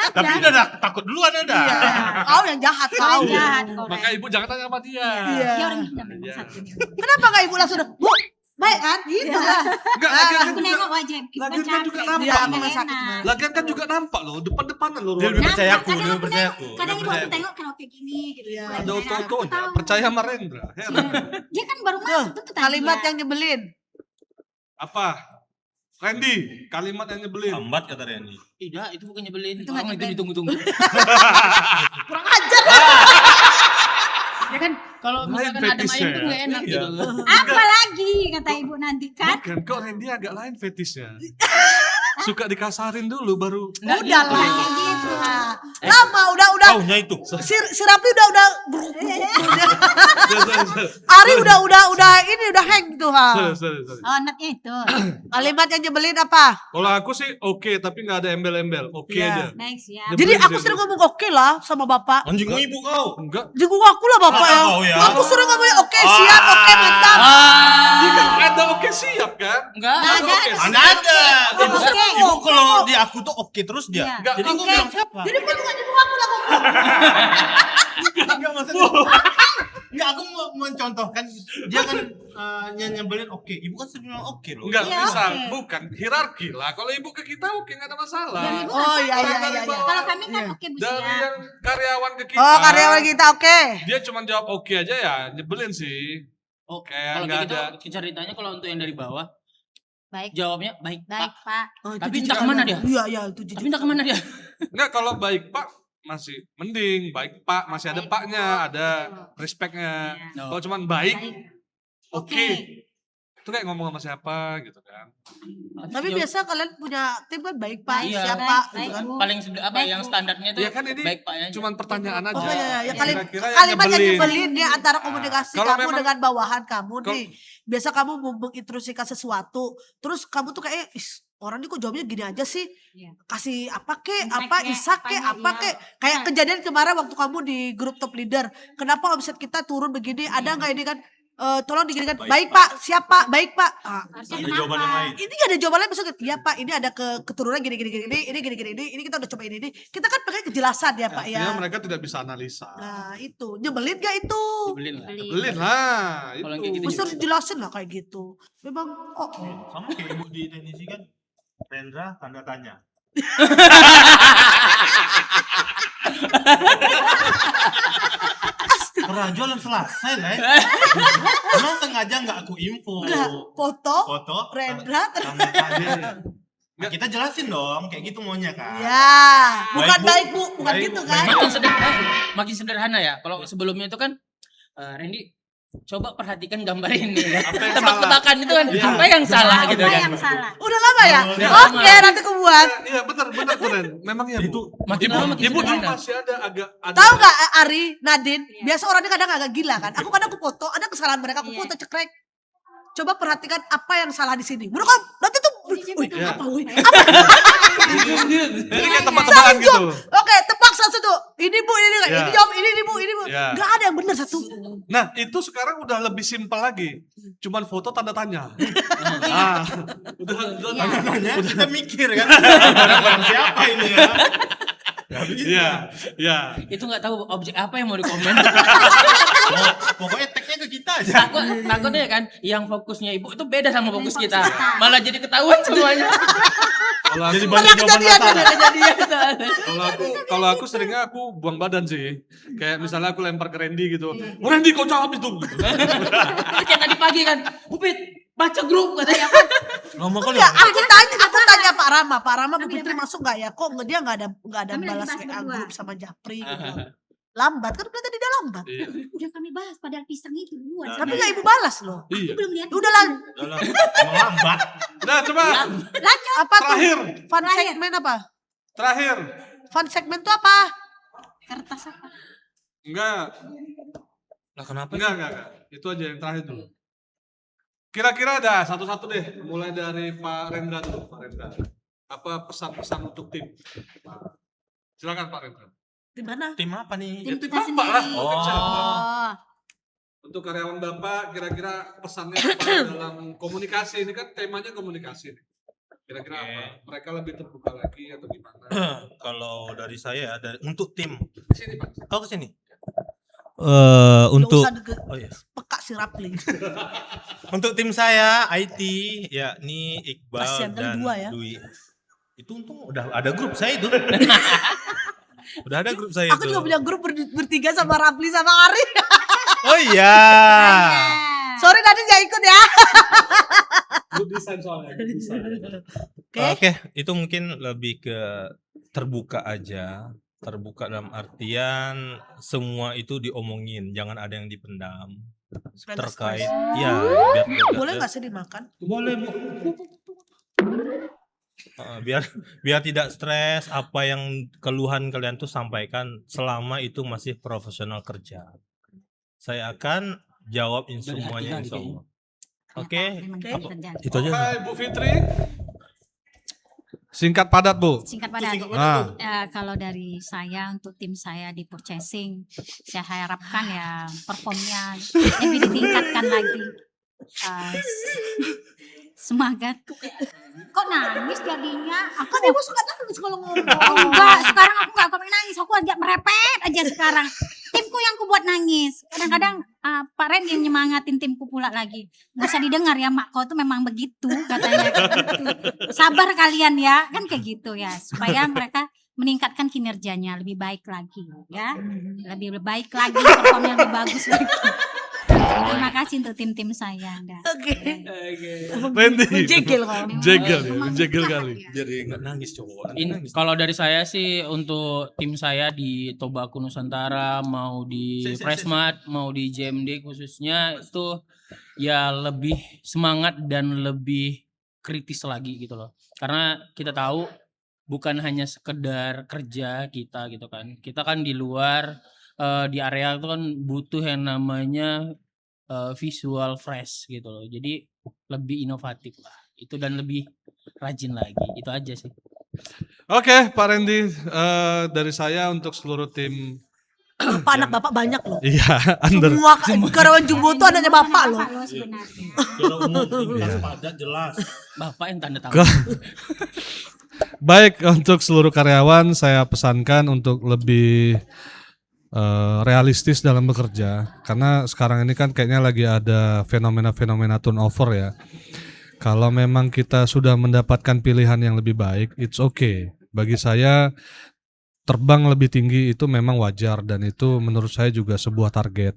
Tapi udah takut duluan ada. Iya, kau yang jahat kau. Jahat kau. Maka Ibu jangan tanya sama dia. Iya. Dia orang gila memang satu ini. Kenapa nggak Ibu langsung Bu? Baik kan? Gitu lah. Enggak, lagian kan Aku juga, nengok wajah. lagian kan juga Iya, nampak. aku nggak sakit, enak. lagian kan juga nampak loh, depan-depanan loh. Dia lebih ruangan. percaya aku, Kadang dia lebih percaya aku. Kadang Dia ibu percaya aku aku. tengok kalau kayak gini gitu. Iya. Ada Aku auto-autonya, tahu. percaya sama Rendra. Heran. Dia kan baru Tuh, masuk tuh kalimat yang nyebelin. Apa? Randy, kalimat yang nyebelin. Lambat kata Randy. Tidak, itu bukan nyebelin. Itu Orang nggak itu nyebelin. ditunggu-tunggu. Kurang ajar. Ya kan, kalau Lain misalkan ada fetishnya ayam tuh ya. nggak enak Iya. gitu. Apa lagi kata ibu nanti kan? Bukan, kok Randy agak lain fetisnya. Suka dikasarin dulu baru. Nggak Udah gitu. lah. Kayak gitu lah. Lama udah. Taunya itu. Si Rapi udah Sorry. Ari udah ini udah hang tuh ha. Sorry. Oh, anaknya itu. Kalimat yang nyebelin apa? Kalau aku sih oke, tapi nggak ada embel-embel. Oke Iya. aja. Baik siap. Nyebelin Jadi aku sih sering itu. ngomong oke lah sama bapak. Anjing ibu kau. Enggak. Jenguk aku lah bapak ya. Oh, ya. Aku sering ngomongnya oke siap, oke mantap. Iya kan ada oke siap kan? Enggak. Nggak ada. Oke, Mana ada. Ibu, Oke. ibu kalau di aku tuh oke terus dia. Iya. Enggak, Jadi aku oke. bilang siapa? Jadi kau juga jenguk aku lah ngomong. Enggak maksudnya. Enggak, aku mau mencontohkan dia kan nyebelin oke. Ibu kan sering bilang oke loh. Enggak Iya, bisa, oke. bukan hierarki lah. Kalau ibu ke kita oke nggak ada masalah. Dari ibu Oh kan iya sama. iya iya. iya. Kalau kami kan Iya. oke Bu Dari siap. yang karyawan ke kita. Oh karyawan kita oke. Dia cuma jawab oke aja ya, nyebelin sih. Oh, Kayak kalau nggak kayak ada. gitu ceritanya kalau untuk yang dari bawah Baik. jawabnya baik Baik, Pak. Pak. Oh, itu Tapi jijik entah kemana banget. dia. Iya iya itu Tapi jijik. entah kemana dia. Enggak, kalau baik Pak masih mending. Baik Pak masih ada Baik, Paknya, Pak. ada respectnya. Iya. Kalau cuma baik, Baik. oke. Itu kayak ngomong sama siapa gitu kan. Tapi biasa kalian punya tim kan baik pak, Iya. siapa Baik, gitu baik, kan. Bu. paling apa Baik, yang Bu. standarnya itu Ya kan ini baik Pak ya. cuma pertanyaan aja. Oh iya, iya, ya, Kira-kira yang kalimat yang nyebelin. nyebelin ya antara komunikasi Kalau kamu memang- dengan bawahan kamu Kalau- nih. Biasa kamu mau mengintrusikan sesuatu, terus kamu tuh kayak orang ini kok jawabnya gini aja sih. Iya. Kasih apa kek, Insight apa kek, isak kek, apanya, apa iya. kek. Kayak kejadian kemarin waktu kamu di grup top leader. Kenapa omset kita turun begini? Ada nggak ini kan? Tolong diginikan. Baik, Pak, siapa? Baik Pak. Ah, Harusnya Ada kenapa? jawaban yang lain. ini gak ada jawaban lain maksudnya. Iya Pak, ini ada keturunan gini gini gini ini gini gini ini kita udah coba ini. Kita kan pakai kejelasan ya Pak Artinya ya. mereka tidak bisa analisa. Nah itu nyebelin gak itu? Nyebelin lah. Nyebelin lah. Kalau Itu. kayak gitu Mesti harus dijelasin lah kayak gitu. Memang kok Sama kayak ibu di teknisi kan. Rendra tanda tanya. Kerajuan selesai lah. Emang sengaja nggak aku info. enggak foto Foto. Rendra tanda tanya. Nah, kita jelasin dong, kayak gitu maunya kan. ya bukan Baik, baik Bu. Bu, bukan Baik, gitu Bu. kan. Makin sederhana ya. Kalau sebelumnya itu kan Randy coba perhatikan gambar ini kan. Apa yang Tebak-tebakan itu kan Iya. apa yang salah gitu Apa kan. yang salah? Udah lama ya? Udah lama. Oke nanti aku buat. Iya benar tuh Ren. Memang ya Itu Bu. Makin Ibu, lama makin ibu dulu sederhana. masih ada agak ada. Tahu nggak Ari, Nadine? Iya. Biasa orangnya kadang agak gila kan. Aku kadang aku foto, ada kesalahan mereka aku Iya. foto cekrek. Coba perhatikan apa yang salah di sini. Menurut kamu nanti tuh, wih, Iya. apa wih? Jadi kayak tebak-tebakan gitu. Oke, tebak langsung tuh, ini bu, ini Ya. ini jawab, ini bu, ini bu. Ya. Gak ada yang benar satu. Nah, itu sekarang udah lebih simpel lagi. Cuman foto tanda tanya. Ah, udah Makanya kita mikir kan. Barang siapa ini ya? Iya, iya. Itu nggak tahu objek apa yang mau dikomen. Pokoknya tagnya ke kita aja. Takutnya kan yang fokusnya ibu itu beda sama fokus kita. Malah jadi ketahuan semuanya. Kalau aku, Jadi banyak jawaban salah. Kejadian soalnya. kalau aku seringnya aku buang badan sih. Kayak misalnya aku lempar ke Randy gitu. Oh Randy kau jawab itu. Kayak tadi pagi kan, Upit baca grup katanya. Ngomong kali. Enggak, aku tanya Pak Rama Bu Fitri masuk gak ya? Kok dia gak ada Kami lagi balas bahas WA berdua. grup sama Japri gitu. Lambat, kan tadi dia lambat. Iya. Udah kami bahas padahal pisang itu duluan. Tapi gak ibu balas loh. Iya. Belum lihat. Udah lah, Emang lambat. Nah, coba apa tuh? terakhir, Fun segmen apa? terakhir. Fun segmen tuh apa? Kertas apa? Enggak, Lah kenapa? enggak. Itu aja yang terakhir dulu. Kira-kira ada satu-satu deh. Mulai dari Pak Rendra dulu, Pak Rendra. Apa pesan-pesan untuk tim? Silakan Pak Rendra. Di mana? Tim apa nih? Ya, tim kita Bapak lah. sendiri. Tim siapa? Oh. Untuk karyawan Bapak, kira-kira pesannya apa dalam komunikasi? Ini kan temanya komunikasi. Kira-kira Oke. apa? Mereka lebih terbuka lagi atau gimana? Kalau dari saya, untuk tim. Sini Pak. Oh kesini. Nggak Untuk usah oh ya. peka si Rapli. Untuk tim saya IT yakni Iqbal Kasian kan dan dua ya. Dwi. Itu untung udah ada grup saya itu. Udah ada grup saya Aku itu. juga punya grup bertiga sama Rapli sama Ari. Oh iya. Sorry tadi gak ikut ya. Good design soalnya. Good design. Oke, itu mungkin lebih ke terbuka aja. Terbuka dalam artian semua itu diomongin, jangan ada yang dipendam. Supaya nggak Terkait stres. ya Boleh gak sih dimakan? Boleh, Bu. Biar tidak stres, apa yang keluhan kalian tuh sampaikan selama itu masih profesional kerja. Saya akan jawabin Dari hati semuanya kali insya Allah. Ternyata Oke. memang Oke. gitu terjadi. Itu aja. Oke, Bu Fitri. Singkat padat, Bu. Singkat padat. Nah, Kalau dari saya untuk tim saya di purchasing, saya harapkan ya performnya lebih ditingkatkan lagi. Semangat. Kok nangis jadinya? Aku Kan ibu suka nangis kalau ngomong. enggak, sekarang aku enggak kami nangis, aku ajak merepet aja sekarang. Timku yang ku buat nangis. Kadang-kadang Pak Ren yang nyemangatin timku pula lagi. Nggak usah didengar ya, mak kau tuh memang begitu katanya. Kayak gitu. Sabar kalian ya, kan kayak gitu ya, supaya mereka meningkatkan kinerjanya lebih baik lagi ya. Lebih baik lagi, performnya lebih bagus lagi. Terima kasih untuk tim-tim saya. Dah. Oke. Randy. Menjegel kau. Jegel ya, Memang jegel betul kali. ya. Jadi nggak nangis cowok. Kalau dari saya sih untuk tim saya di Tobacco Nusantara, mau di Freshmart, mau di JMD khususnya itu ya lebih semangat dan lebih kritis lagi gitu loh. Karena kita tahu bukan hanya sekedar kerja kita gitu kan. Kita kan di luar di area itu kan butuh yang namanya visual fresh gitu loh. Jadi lebih inovatif lah. Itu dan lebih rajin lagi. Itu aja sih. Oke, Pak Randy, dari saya untuk seluruh tim. Bapak anak bapak banyak loh. Iya, under. Semua karyawan Jumbo tuh anaknya bapak loh. Bapak lo sebenarnya. Secara umum lintas padat jelas. Bapak yang tanda tangan. Baik, untuk seluruh karyawan saya pesankan untuk lebih realistis dalam bekerja, karena sekarang ini kan kayaknya lagi ada fenomena-fenomena turnover ya. Kalau memang kita sudah mendapatkan pilihan yang lebih baik, it's okay. Bagi saya terbang lebih tinggi itu memang wajar dan itu menurut saya juga sebuah target.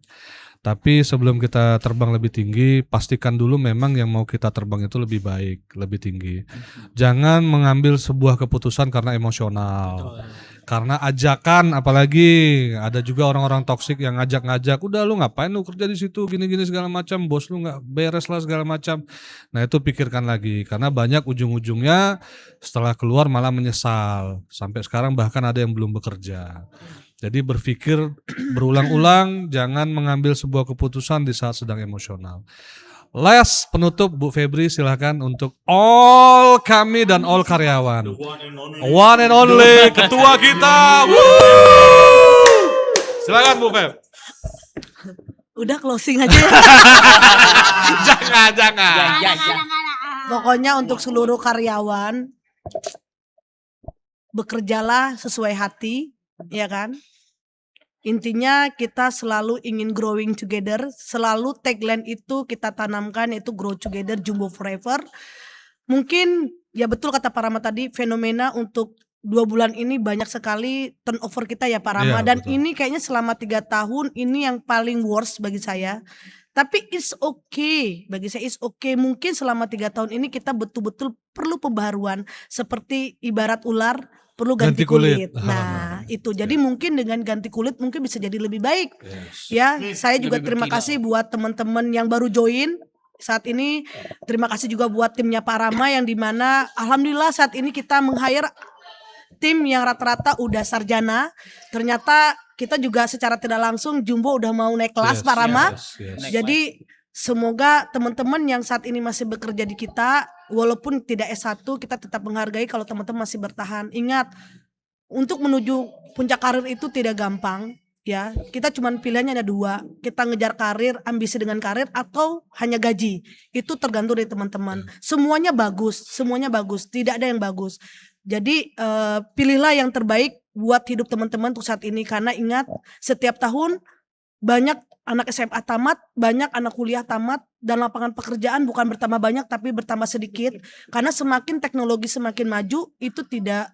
Tapi sebelum kita terbang lebih tinggi, pastikan dulu memang yang mau kita terbang itu lebih baik, lebih tinggi. Jangan mengambil sebuah keputusan karena emosional. Karena ajakan, apalagi ada juga orang-orang toksik yang ngajak-ngajak, udah lu ngapain lu kerja di situ gini-gini segala macam, bos lu nggak beres lah segala macam. Nah itu pikirkan lagi, karena banyak ujung-ujungnya setelah keluar malah menyesal. Sampai sekarang bahkan ada yang belum bekerja. Jadi berpikir berulang-ulang, jangan mengambil sebuah keputusan di saat sedang emosional. Last penutup Bu Febri silahkan untuk all kami dan all karyawan. One and only ketua kita. Silakan Bu Feb. Udah closing aja ya. Jangan. Pokoknya untuk seluruh karyawan, bekerjalah sesuai hati, ya kan? Intinya kita selalu ingin growing together, selalu tagline itu kita tanamkan, yaitu grow together, Jumbo forever. Mungkin ya betul kata Pak Rama tadi, fenomena untuk 2 bulan ini banyak sekali turnover kita ya Pak Rama. Iya, Dan betul. ini kayaknya selama 3 tahun ini yang paling worst bagi saya. Tapi it's okay, bagi saya it's okay. Mungkin selama 3 tahun ini kita betul-betul perlu pembaharuan. Seperti ibarat ular perlu ganti Ganti kulit. kulit. Nah itu, jadi mungkin dengan ganti kulit mungkin bisa jadi lebih baik. Ya, saya juga terima kasih buat teman-teman yang baru join saat ini. Terima kasih juga buat timnya Pak Rama yang dimana alhamdulillah saat ini kita meng-hire tim yang rata-rata udah sarjana. Ternyata kita juga secara tidak langsung Jumbo udah mau naik kelas Pak Rama. Yes. Jadi semoga teman-teman yang saat ini masih bekerja di kita, walaupun tidak S1, kita tetap menghargai kalau teman-teman masih bertahan. Ingat, untuk menuju puncak karir itu tidak gampang. Ya, kita cuman pilihannya ada 2. Kita ngejar karir, ambisi dengan karir, atau hanya gaji. Itu tergantung dari teman-teman. Semuanya bagus, tidak ada yang bagus. Jadi pilihlah yang terbaik buat hidup teman-teman untuk saat ini. Karena ingat, setiap tahun banyak anak SMA tamat, banyak anak kuliah tamat, dan lapangan pekerjaan bukan bertambah banyak tapi bertambah sedikit. Karena semakin teknologi semakin maju, itu tidak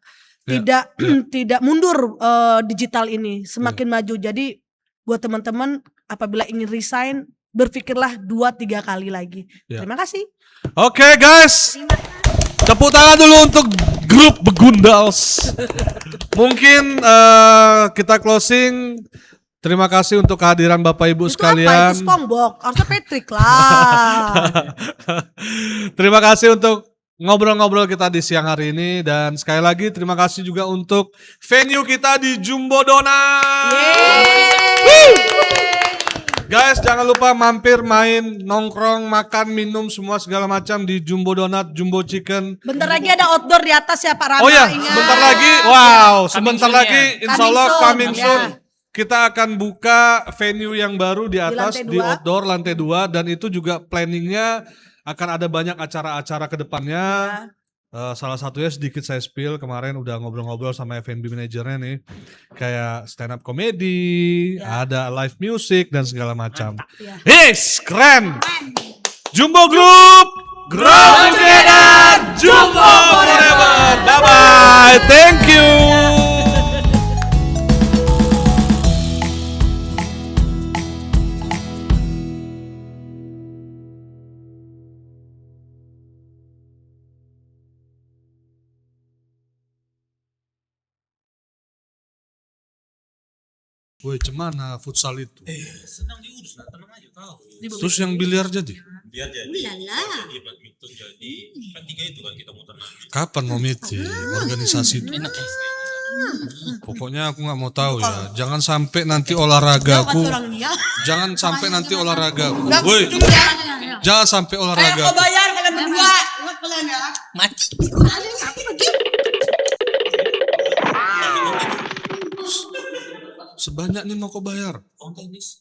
mundur digital ini, semakin maju. Jadi buat teman-teman apabila ingin resign, berpikirlah 2-3 kali lagi. Terima kasih. Oke guys, tepuk tangan dulu untuk grup Begundals. Mungkin kita closing. Terima kasih untuk kehadiran Bapak Ibu Itu sekalian. apa? Itu SpongeBob, harusnya Patrick lah. Terima kasih untuk ngobrol-ngobrol kita di siang hari ini. Dan sekali lagi terima kasih juga untuk venue kita di Jumbo Donat. Guys, jangan lupa mampir main, nongkrong, makan, minum semua segala macam di Jumbo Donat, Jumbo Chicken. Bentar lagi ada outdoor di atas ya Pak Rama. Oh ya, ingat. sebentar lagi. Wow, sebentar soon lagi ya. insya Allah coming Coming soon. soon, Kita akan buka venue yang baru di atas, lantai di 2. outdoor lantai 2. Dan itu juga planningnya akan ada banyak acara-acara ke depannya. Salah satunya sedikit saya spill, kemarin udah ngobrol-ngobrol sama F&B manajernya nih. Kayak stand up comedy, ada live music dan segala macam. Ya. Yes, keren. Jumbo Group, grow together, Jumbo forever. Bye-bye, thank you. Woi, cemana futsal itu? Sedang diurus, nah, tenang aja tahu. Terus yang biliar jadi? Biar jadi. Ulala. Jadi badminton jadi. Kan 3 itu kan kita muter nanti. Kapan mau meeting? Organisasi itu? Enak ya. Pokoknya aku nggak mau tahu ya. Jangan sampai nanti olahragaku. Orang dia. Jangan sampai nanti olahragaku. Woi, jangan sampai olahragaku. Bayar kalian berdua. Ingat kalian ya. Mati. Sebanyak nih mau kau bayar. Oh, tenis.